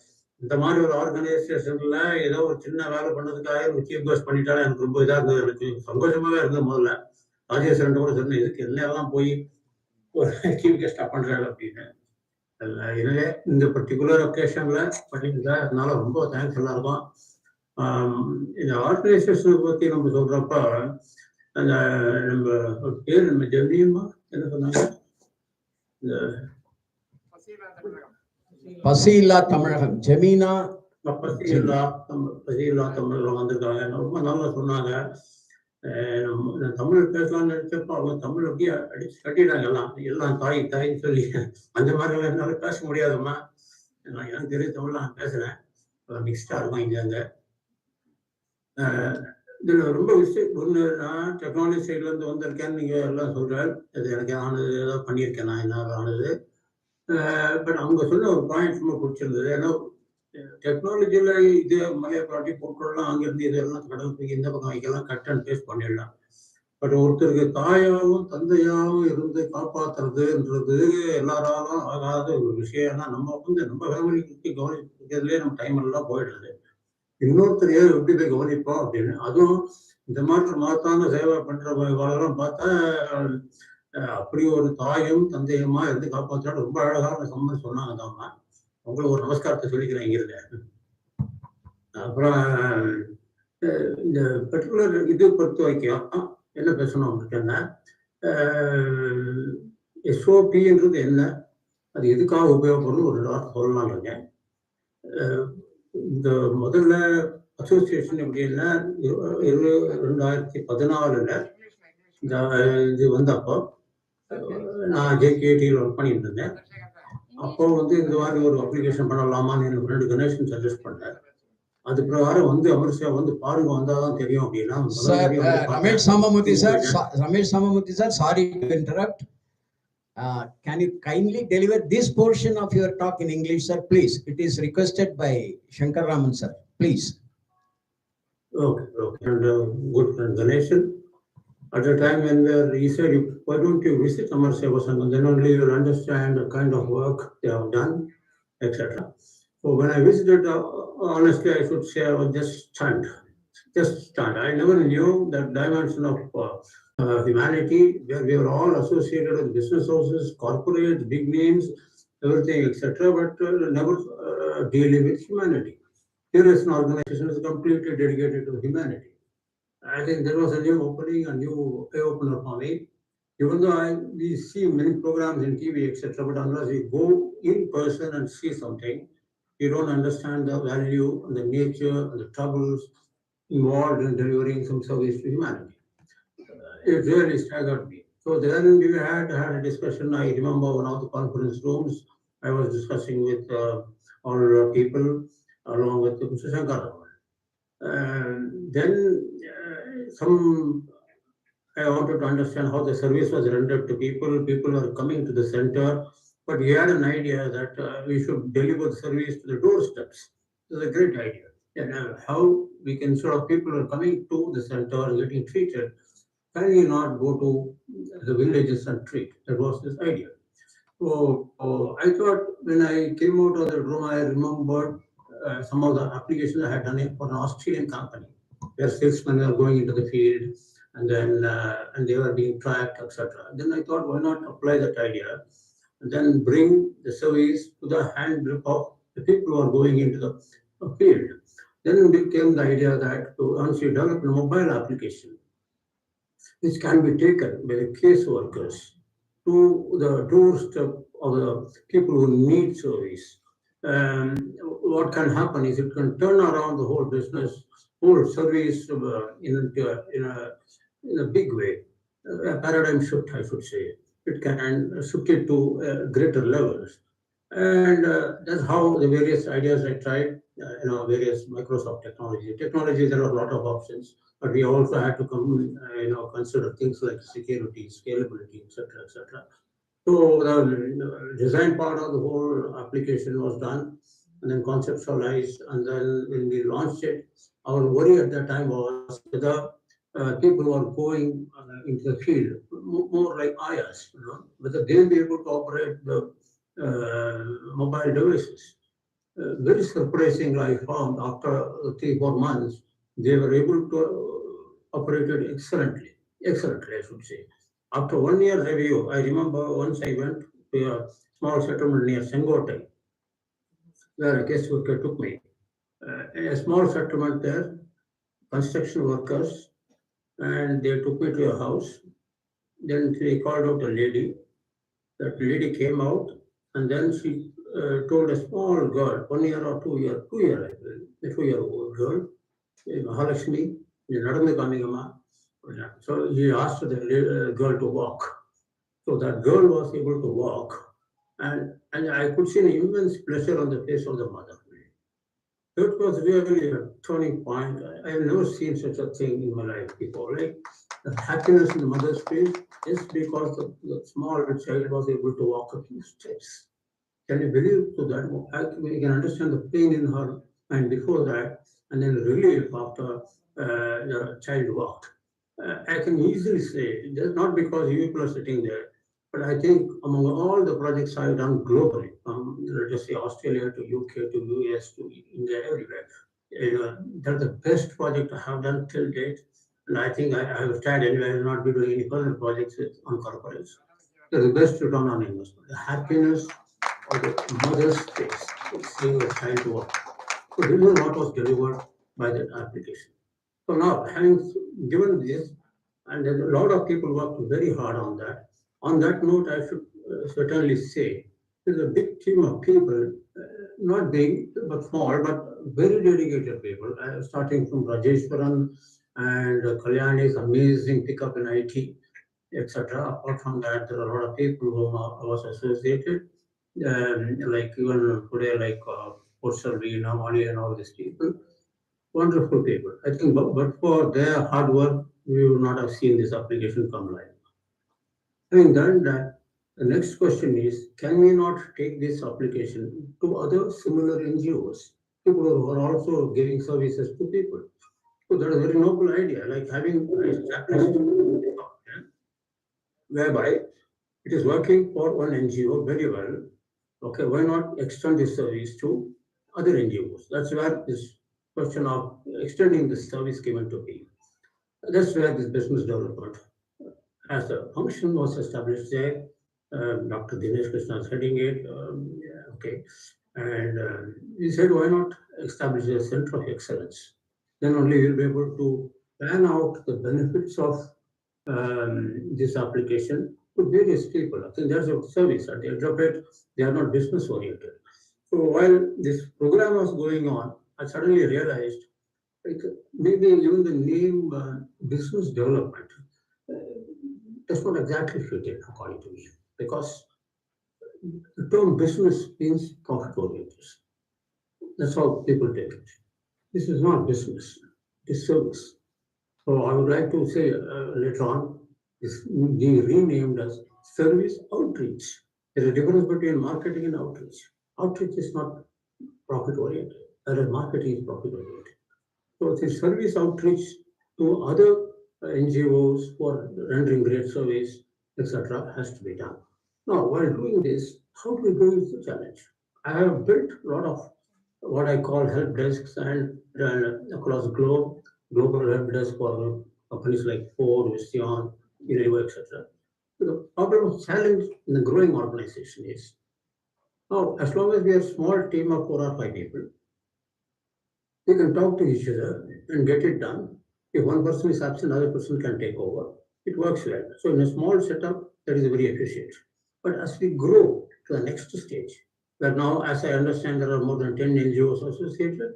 இந்த மாதிரி ஒரு ஆர்கனைசேஷன்ல ஏதோ ஒரு சின்ன வேலை பண்ணதுக்காக ஒரு சீஃப் கெஸ்ட் பண்ணிட்டாலும் எனக்கு ரொம்ப இதாக இருந்தது. எனக்கு சந்தோஷமாவே இருந்தது. முதல்ல ராஜேஸ்வரன் கூட சொன்னேன், இதுக்கு என்னெல்லாம் போய் ஒரு சீஃப் கெஸ்டா பண்றாரு அப்படின்னு. எனவே இந்த பர்டிகுலர் ஒகேஷன்ல பண்ணியிருந்தா அதனால ரொம்ப தேங்க்ஸ் எல்லாருக்கும். இந்த ஆர்கனைசேஷனை பத்தி நம்ம சொல்றப்ப அந்த நம்ம பேர் நம்ம ஜெமியமா என்ன சொன்னாங்க, இந்த பசியில்லா தமிழகம், ஜெமீனா பசியில்லா தமிழகம் வந்திருக்காங்க. ரொம்ப நல்லா சொன்னாங்க. தமிழ் பேசலாம்னு நினைச்சப்போ அவங்க தமிழ் அப்படியே அடிச்சு கட்டிடுறாங்க. எல்லாம் தாயின்னு சொல்லி அந்த மாதிரி எல்லாம் என்னால பேச முடியாதும்மா. நான் எனக்கு தெரியும் தமிழ் நான் பேசுறேன். மிக்ஸ்டா இருக்கும் இங்க அங்க. இதுல ரொம்ப விஷயம் ஒண்ணு, நான் டெக்னாலஜி சைட்ல இருந்து வந்திருக்கேன்னு நீங்க எல்லாம் சொல்றாரு. அது எனக்கு ஆனது ஏதாவது பண்ணியிருக்கேன் நான், என்ன ஆனது. பட் அவங்க சொன்ன ஒரு பாயிண்ட் ரொம்ப பிடிச்சிருந்தது. ஏன்னா டெக்னாலஜில இது மலையை காட்டி பொருட்கள்லாம் அங்கிருந்து இதெல்லாம் கடலுக்கு இந்த பக்கம் வைக்கலாம், கட் அண்ட் பேஸ்ட் பண்ணிடலாம். பட் ஒருத்தருக்கு தாயாவும் தந்தையாவும் இருந்து காப்பாத்துறதுன்றது எல்லாராலும் ஆகாத ஒரு விஷயம். நம்ம நம்ம ஃபேமிலிக்கு கவனிக்கிறதுலேயே நம்ம டைம் எல்லாம் போயிடுறது. இன்னொருத்தரையே எப்படி போய் கவனிப்போம் அப்படின்னு. அதுவும் இந்த மாதிரி மகத்தான சேவை பண்றவங்களெல்லாம் பார்த்தா அப்படி ஒரு தாயும் தந்தையுமா இருந்து காப்பாற்றாலும் ரொம்ப அழகான சம்பந்தம் சொன்னாங்க தான். உங்களுக்கு ஒரு நமஸ்காரத்தை சொல்லிக்கிறேன் இங்கிருந்த. அப்புறம் இந்த பர்டிகுலர் இது பொறுத்த வரைக்கும் என்ன பேசணும் அப்படின்னா, SOPன்றது என்ன, அது எதுக்காக உபயோகப்படும் ஒரு வார்த்தை சொல்லலாம். இருக்கேன் இந்த முதல்ல அசோசியேஷன் எப்படின்னா 2014 இந்த இது வந்தப்போ நான் JKTயில் ஒர்க் பண்ணிட்டு இருந்தேன். அப்போ இந்த மாதிரி ஒரு அப்ளிகேஷன் பண்ணலாமான்னு எனக்கு ஃப்ரெண்டு கணேசன் சஜஸ்ட் பண்ணேன். அது பிரகாரம் அமர் சேவா பாருங்க வந்தாதான் தெரியும் அப்படின்னா. Ramesh Sambamurthy sir, sorry to interrupt. Can you kindly deliver this portion of your talk in English, sir, please? It is requested by Shankar Raman sir, please. Okay. And good friend Ganeshan, at the time when he said, why don't you visit Amar Seva Sangam, then only you will understand the kind of work they have done, etc. So when I visited, honestly, I should say I was just stunned. I never knew that dimension of humanity, where we were all associated with business houses, corporates, big names, everything, etc., but never dealing with humanity. Here is an organization that is completely dedicated to humanity. I think there was a new opening, a new eye-opener for me. Even though we see many programs in TV, etc., but unless we go in person and see something, you don't understand the value and the nature and the troubles involved in delivering some service to humanity. It really staggered me. So then we had a discussion. I remember one of the conference rooms, I was discussing with all people along with Mr. Shankar. Then I wanted to understand how the service was rendered to people. People are coming to the center, but we had an idea that we should deliver the service to the doorsteps. It was a great idea. And how we can sort of people are coming to the center and getting treated, can you not go to the villages and treat? That was this idea. So I thought when I came out of the room, I remembered some of the applications I had done it for an Australian company, where salesmen were going into the field and then and they were being tracked, etc. Then I thought, why not apply that idea and then bring the service to the hand grip of the people who are going into the field. Then it became the idea that once you develop a mobile application, which can be taken by the case workers to the doorstep of the people who need service. What can happen is it can turn around the whole business, whole service in a big way. A paradigm shift, I should say. It can shift it to greater levels. And that's how the various ideas I tried, various Microsoft technology. Technology, there are a lot of options, but we also had to consider things like security, scalability, etc., etc. So the design part of the whole application was done and then conceptualized, and then when we launched it, our worry at that time was whether people who are going into the field, more like IAS, whether they'll be able to operate the mobile devices. Very surprisingly, I found after 3-4 months, they were able to operate it excellently, I should say. After 1 year review, I remember once I went to a small settlement near Sengotai, where a guest worker took me. A small settlement there, construction workers, and they took me to a house. Then they called out a lady. That lady came out, and then she told a small girl, 1 year or 2 year, 2-year-old girl, Mahalakshmi, நடந்து காமிங்கம்மா. So he asked the girl to walk. So that girl was able to walk, and I could see an immense pleasure on the face of the mother. That was really a turning point. I have never seen such a thing in my life before. Like the happiness in the mother's face just because the small child was able to walk a few steps. Can you believe to that? We can understand the pain in her mind before that, and then relief after the child walked. I can easily say, just not because you people are sitting there, but I think among all the projects I've done globally, from let us say Australia to UK to US to India, everywhere, that's the best project I have done till date. And I think I have tried anyway. I will not be doing any further projects on corporates. That's the best return on investment. The happiness of the mother's face, seeing the child work. So this is what was delivered by that application. So now, having given this, and then a lot of people worked very hard on that. On that note, I should certainly say there's a big team of people, not big but small, but very dedicated people, starting from Rajeshwaran and Kalyani's amazing pickup in IT, etc. Apart from that, there are a lot of people who I was associated, like even today, like Porcelli, Namali, and all these people. Wonderful people. I think, but for their hard work, we would not have seen this application come live. Having done that, the next question is, can we not take this application to other similar NGOs, people who are also giving services to people? So that is a very noble idea, like having established whereby it is working for one NGO very well. Okay, why not extend this service to other NGOs? That's where this question of extending the service given to be. That's where this business development as a function was established there. Dr. Dinesh Krishna is heading it. Okay. And we said, why not establish a center of excellence? Then only we'll be able to plan out the benefits of this application to various people. I think there's a service at the end of it. They are not business oriented. So while this program was going on, I suddenly realized maybe even the name business development does not exactly fit it, according to me, because the term business means profit oriented. That's how people take it. This is not business, it is service. So I would like to say later on, this being renamed as service outreach. There is a difference between marketing and outreach. Outreach is not profit oriented, whereas marketing is profit oriented. So the service outreach to other NGOs who are rendering great service, etc., has to be done. Now, while doing this, how do we do is the challenge. I have built a lot of what I call help desks and across the globe, global help desk for companies like Ford, Visteon, Unilever, etc. The problem of challenge in the growing organization is now, as long as we are a small team of 4 or 5 people, we can talk to each other and get it done. If one person is absent, another person can take over. It works well. So in a small setup, that is very efficient. But as we grow to the next stage, where now, as I understand, there are more than 10 NGOs associated,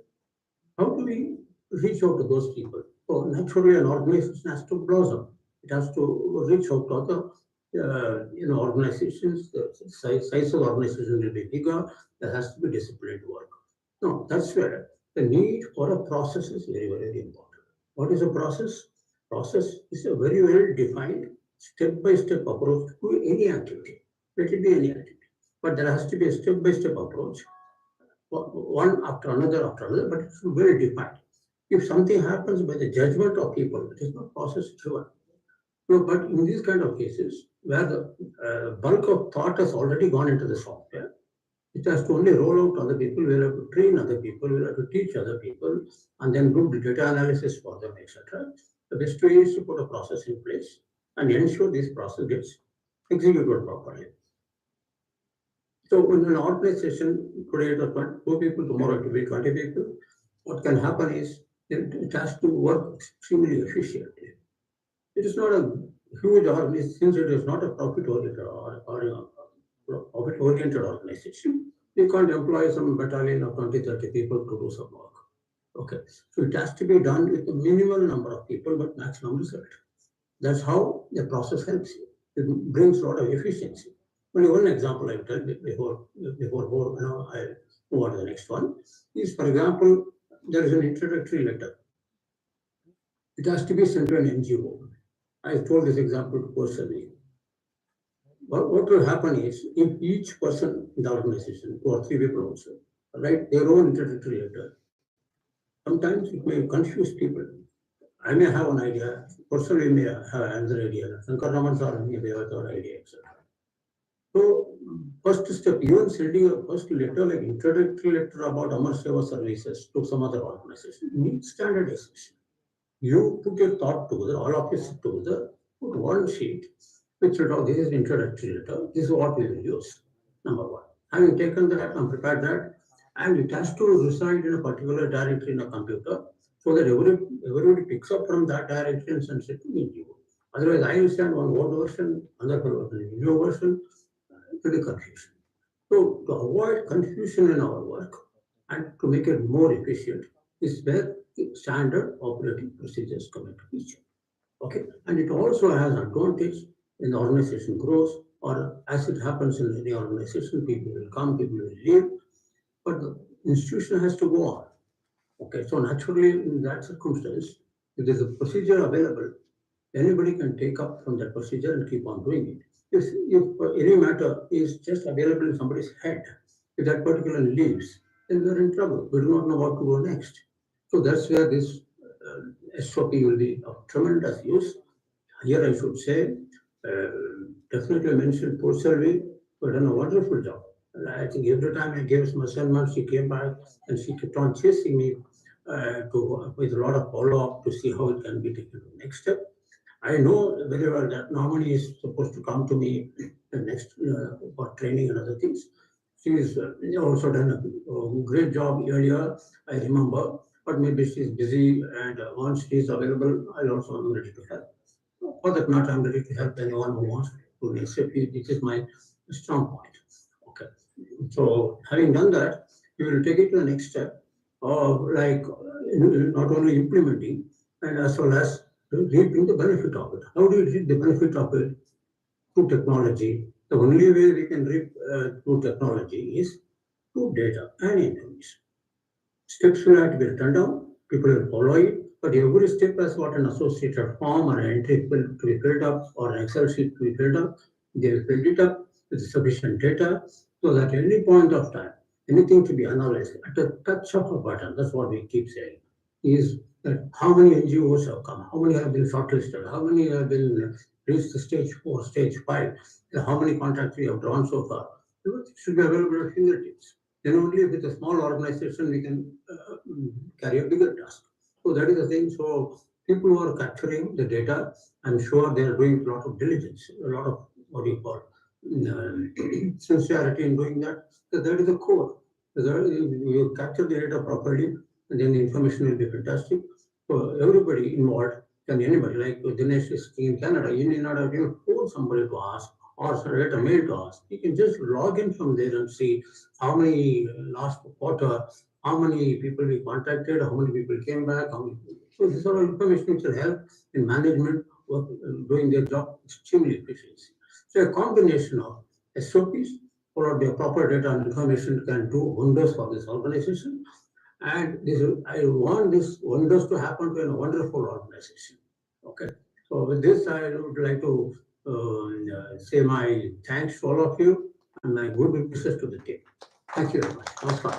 how do we reach out to those people? So naturally, an organization has to blossom. It has to reach out to other organizations. The size of the organization will be bigger. There has to be disciplined work. No, that's where the need for a process is very, very important. What is a process? Process is a very well defined step-by-step approach to any activity. Let it be any activity. But there has to be a step-by-step approach, one after another, but it's well defined. If something happens by the judgment of people, it is not process driven. No, but in these kind of cases, where the bulk of thought has already gone into the software, it has to only roll out to other people, we'll have to train other people, we'll have to teach other people, and then do the data analysis for them, etc. The best way is to put a process in place and ensure this process gets executed properly. So in an organization, today it is 2 people, tomorrow it will be 20 people. What can happen is it has to work extremely efficiently. It is not a huge organization, since it is not a profit-oriented organization. You can't employ some battalion of 20, 30 people to do some work. Okay, so it has to be done with a minimal number of people, but maximum result. That's how the process helps you. It brings a lot of efficiency. Only one example I will tell before I move on to the next one is, for example, there is an introductory letter. It has to be sent to an NGO. I told this example personally. What will happen is, if each person in the organization, 2 or 3 people also, write their own introductory letter, sometimes it may confuse people. I may have an idea, personally may have another idea, Shankar Raman sir may have another idea, etc. So, first step, even sending a first letter, like introductory letter about Amar Seva services to some other organization, needs standardization. You put your thought together, all of you sit together, put one sheet, which will talk, this is introductory letter, this is what we will use, number one. Having taken that and prepared that, and it has to reside in a particular directory in a computer, so that everybody picks up from that directory and sends it to me. Otherwise, I will send one old version, another new version, to the confusion. So to avoid confusion in our work and to make it more efficient is where the standard operating procedures come into picture. Okay, and it also has advantage when the organization grows, or as it happens in any organization, people will come, people will leave, but the institution has to go on. Okay, so naturally in that circumstance, if there's a procedure available, anybody can take up from that procedure and keep on doing it. If any matter is just available in somebody's head, if that particular leaves, then we're in trouble. We do not know what to do next. So that's where this SOP will be of tremendous use. Here I should say, definitely mention poor survey, who done a wonderful job. And I think every time I gave some assignments, she came back and she kept on chasing me with a lot of follow-up to see how it can be taken to the next step. I know very well that Nominee is supposed to come to me the next for training and other things. She's also done a great job earlier, I remember, but maybe she's busy, and once she's available, I'll also be ready to help. For that matter, I'm ready to help anyone who wants to do SAP. This is my strong point. Okay. So having done that, you will take it to the next step of not only implementing and as well as reaping the benefit of it. How do you reap the benefit of it? Through technology. The only way we can reap through technology is through data and information. Steps will have to be written down, people will follow it, but every step has got an associated form or an entry to be filled up or an Excel sheet to be filled up. They will fill it up with sufficient data so that at any point of time, anything to be analyzed at the touch of a button, that's what we keep saying. is that how many NGOs have come, how many have been shortlisted, how many have been reached the stage 4, stage 5, how many contracts we have drawn so far. Everything should be available at fingertips. Then only with a small organization we can carry a bigger task. So that is the thing. So people who are capturing the data, I'm sure they are doing a lot of diligence, a lot of what you call sincerity in doing that. So that is the core. You capture the data properly, and then the information will be fantastic. So everybody involved, can anybody, like Dinesh is in Canada, you need not have even told somebody to ask or write a mail to ask. You can just log in from there and see how many last quarter, how many people we contacted, how many people came back, how many. So this sort of information which will help in management work, doing their job extremely efficiently. So a combination of SOPs followed by proper data and information can do wonders for this organization. And this, I want this wonders to happen to a wonderful organization. Okay. So with this, I would like to say my thanks to all of you and my good wishes to the team. Thank you very much. Namaskar.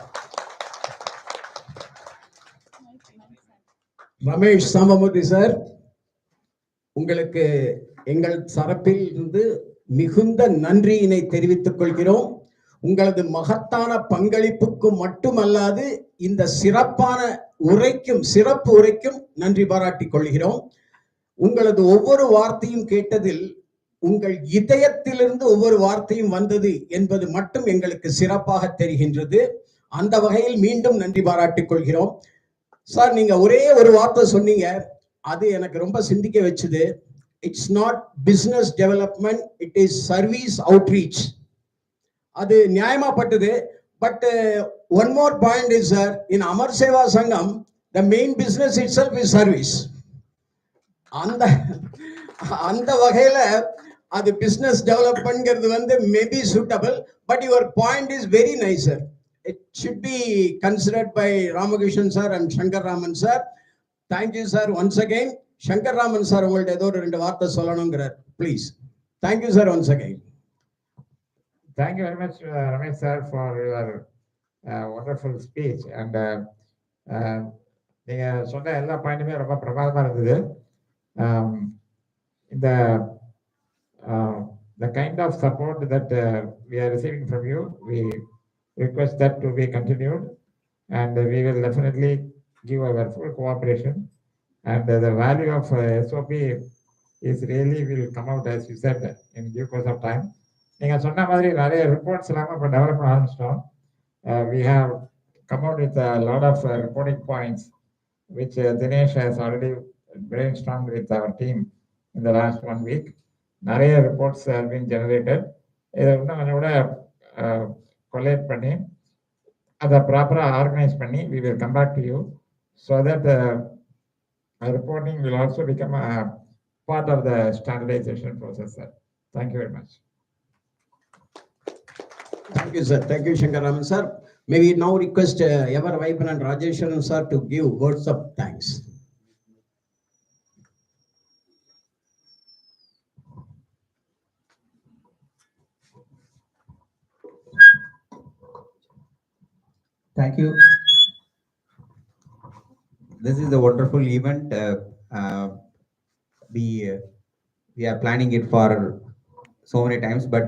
Ramesh Samamurthy sir, உங்களுக்கு எங்கள் தரப்பில் இருந்து மிகுந்த நன்றியினை தெரிவித்துக் கொள்கிறோம். உங்களது மகத்தான பங்களிப்புக்கும் மட்டுமல்லாது இந்த சிறப்பான சிறப்பு உரைக்கும் நன்றி பாராட்டிக் கொள்கிறோம். உங்களது ஒவ்வொரு வார்த்தையும் கேட்டதில் உங்கள் இதயத்திலிருந்து ஒவ்வொரு வார்த்தையும் வந்தது என்பது மட்டும் எங்களுக்கு சிறப்பாக தெரிகின்றது. அந்த வகையில் மீண்டும் நன்றி பாராட்டிக் கொள்கிறோம். சார், நீங்க ஒரே ஒரு வார்த்தை சொன்னீங்க, அது எனக்கு ரொம்ப சிந்திக்க வச்சுது. It's not business development, it is service outreach. அது நியாயமாப்பட்டது. But one more point is sir, in Amar Seva Sangam the main business itself is service. அந்த வகையில அது பிசினஸ் டெவலப்மெண்ட்ங்கிறது maybe suitable. But your point is very nice sir. It should be considered by Ramakrishnan sir and Shankar Raman sir. Thank you sir once again. Shankar Raman sir, உங்கள்ட்ட ஏதோ ரெண்டு வார்த்தை சொல்லணும்ங்கறார். Please. Thank you sir once again. Thank you very much, Ramesh sir, for your wonderful speech. And நீங்க சொன்ன எல்லா பாயிண்ட்டுமே ரொம்ப பிரமாதமா இருந்தது. The kind of support that we are receiving from you, we request that to be continued, and we will definitely give our full cooperation. And the value of SOP is really will come out, as you said, in due course of time. நீங்க சொன்ன மாதிரி நிறைய reports எல்லாம் இப்போ develop பண்ண ஆரம்பிச்சிட்டோம். We have come out with a lot of reporting points, which Dinesh has already brainstormed with our team in the last 1 week. நிறைய reports have been generated. இதை இன்னும் கொஞ்சம் கூட collate பண்ணி அதை ப்ராப்பராக ஆர்கனைஸ் பண்ணி we will come back to you so that reporting will also become a part of the standardization process, sir. Thank you very much. Thank you sir. Thank you Shankar Raman sir. May we now request Ever Vibrant Rajeshwaran sir to give words of thanks. Thank you. This is a wonderful event. We are planning it for so many times, but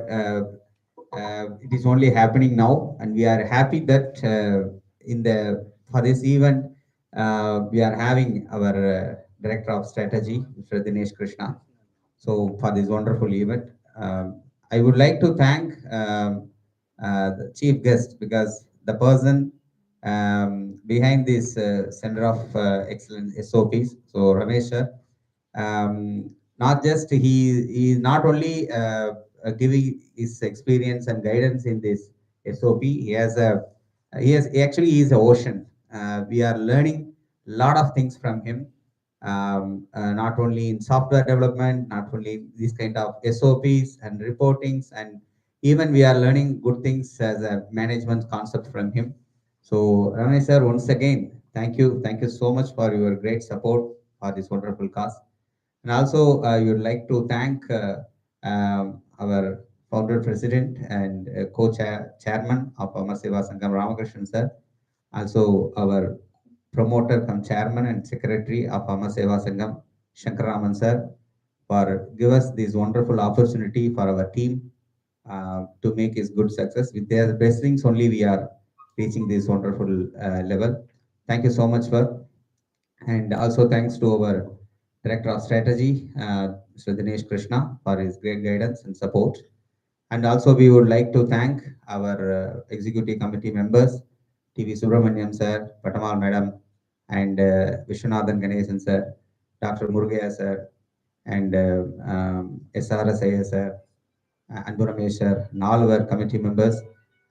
it is only happening now, and we are happy that for this event we are having our Director of Strategy, Mr. Dinesh Krishna. So for this wonderful event, I would like to thank the chief guest, because the person behind this Center of Excellence SOPs, so Ramesh sir, not just he is not only giving his experience and guidance in this SOP. He actually is an ocean. We are learning a lot of things from him, not only in software development, not only this kind of SOPs and reportings, and even we are learning good things as a management concept from him. So Ramesh sir, once again, thank you so much for your great support for this wonderful cause. And also I would like to thank our founder president and co-chairman of Amar Seva Sangam, Ramakrishnan sir. Also our promoter come chairman and secretary of Amar Seva Sangam, Shankaraman sir, for give us this wonderful opportunity for our team to make his good success. With their blessings only we are reaching this wonderful level. Thank you so much for, and also thanks to our Director of Strategy, Mr. Dinesh Krishna, for his great guidance and support. And also we would like to thank our executive committee members, TV Subramaniam sir, Patamal madam, and Vishwanathan Ganesan sir, Dr. Murugaya sir, and SRSIA sir, Anburamesh sir, and all our committee members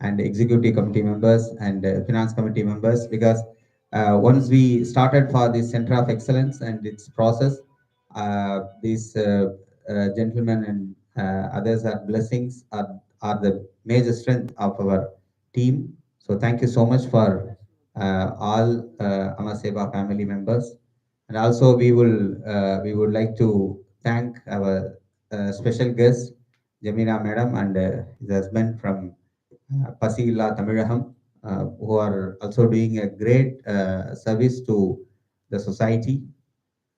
and executive committee members and finance committee members, because once we started for this center of excellence and its process, these gentlemen and others are blessings are the major strength of our team. So thank you so much for all Amar Seva family members. And also we would like to thank our special guest, Jamina madam, and his husband from Pasila Tamilaham, who are also doing a great service to the society.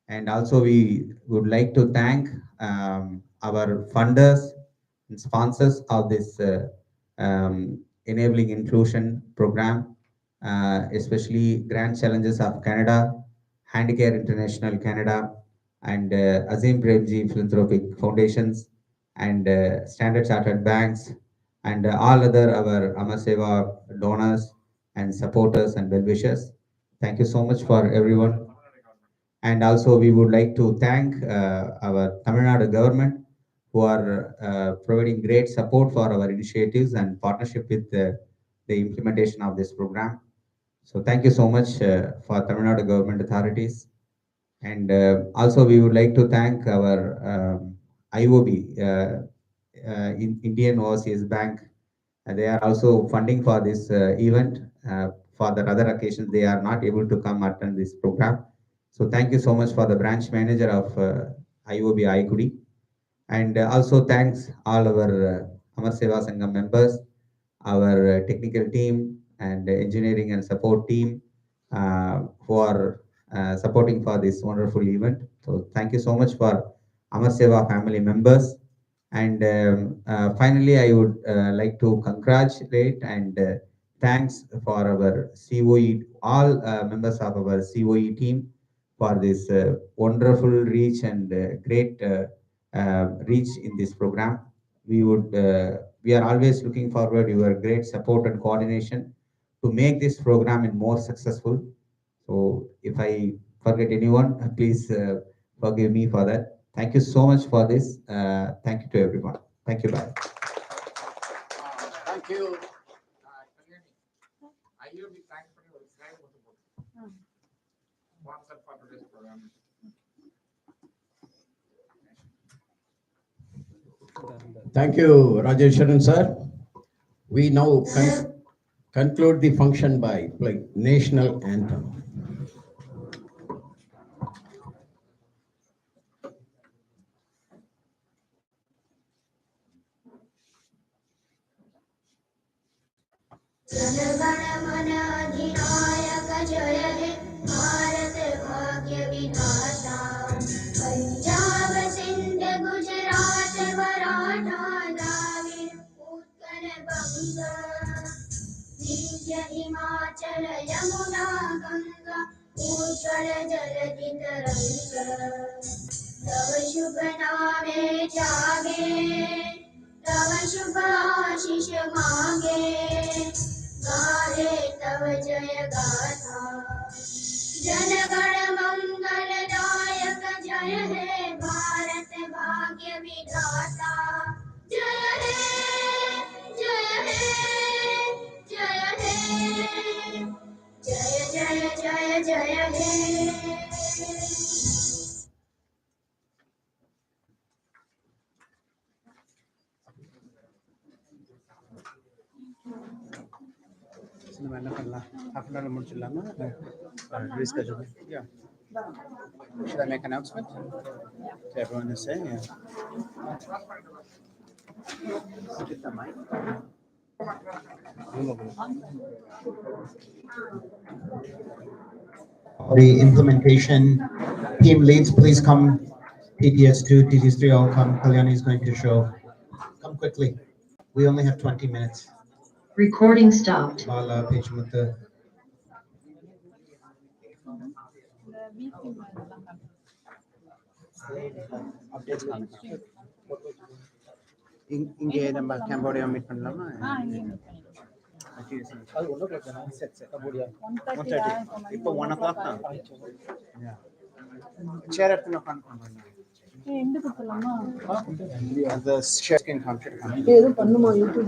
And also we would like to thank our funders and sponsors of this enabling inclusion program, especially Grand Challenges of Canada, Handicare International Canada, and Azim Premji Philanthropic Foundations, and Standard Chartered Banks, and all other our Amar Seva donors and supporters and well-wishers. Thank you so much for everyone. And also we would like to thank our Tamil Nadu government, who are providing great support for our initiatives and partnership with the implementation of this program. So thank you so much for Tamil Nadu government authorities. And also we would like to thank our IOB, Indian Overseas Bank. They are also funding for this event. For the other occasions, they are not able to come attend this program. So thank you so much for the branch manager of IOB Aikudi. And also thanks all our Amar Seva Sangam members, our technical team and engineering and support team who are supporting for this wonderful event. So thank you so much for Amar Seva family members. And finally, I would like to congratulate and thanks for our COE, all members of our COE team for this wonderful reach and great reach in this program. We are always looking forward your great support and coordination to make this program more successful. So if I forget anyone, please forgive me for that. Thank you so much for this. Thank you to everyone. Thank you. Bye. Thank you. Thank you, Rajeshwaran sir. We now conclude the function by playing national anthem. जनगण मन अधिनायक जय हे भारत भाग्य विधाता पंजाब सिंध गुजरात मराठा द्राविड़ उत्कल बंग विंध्य हिमाचल यमुना गंगा उज्ज्वल जलधि तरंग तव शुभ नामे जागे तव शुभ आशीष मांगे गाहे तव जय गाथा जनगण मंगलदायक जय हे भारत भाग्य विधाता जय हे जय हे जय हे जय जय जय जय हे நம்ம என்ன பண்ணலாம் half an hour முடிச்சிடலாமா reschedule yeah should I make an announcement to everyone is saying yeah get the mic the implementation team leads, please come. TTS2, TTS3, all come. Kalyani is going to show. Come quickly. We only have 20 minutes. Recording stopped. Bala, Pechamuthu. இங்கே நம்ம கேம்போடியா meet பண்ணலாமா? அது 1 o'clock தானே? சரி Cambodia 1:30. இப்போ 1 o'clock தான். சேர் எடுத்து உட்காந்து எந்த கொடுத்துலாமா? அந்த ஷேர் ஸ்கிரீன் காமிச்சிட்டு எதுவும் பண்ணுமா யூடியூப்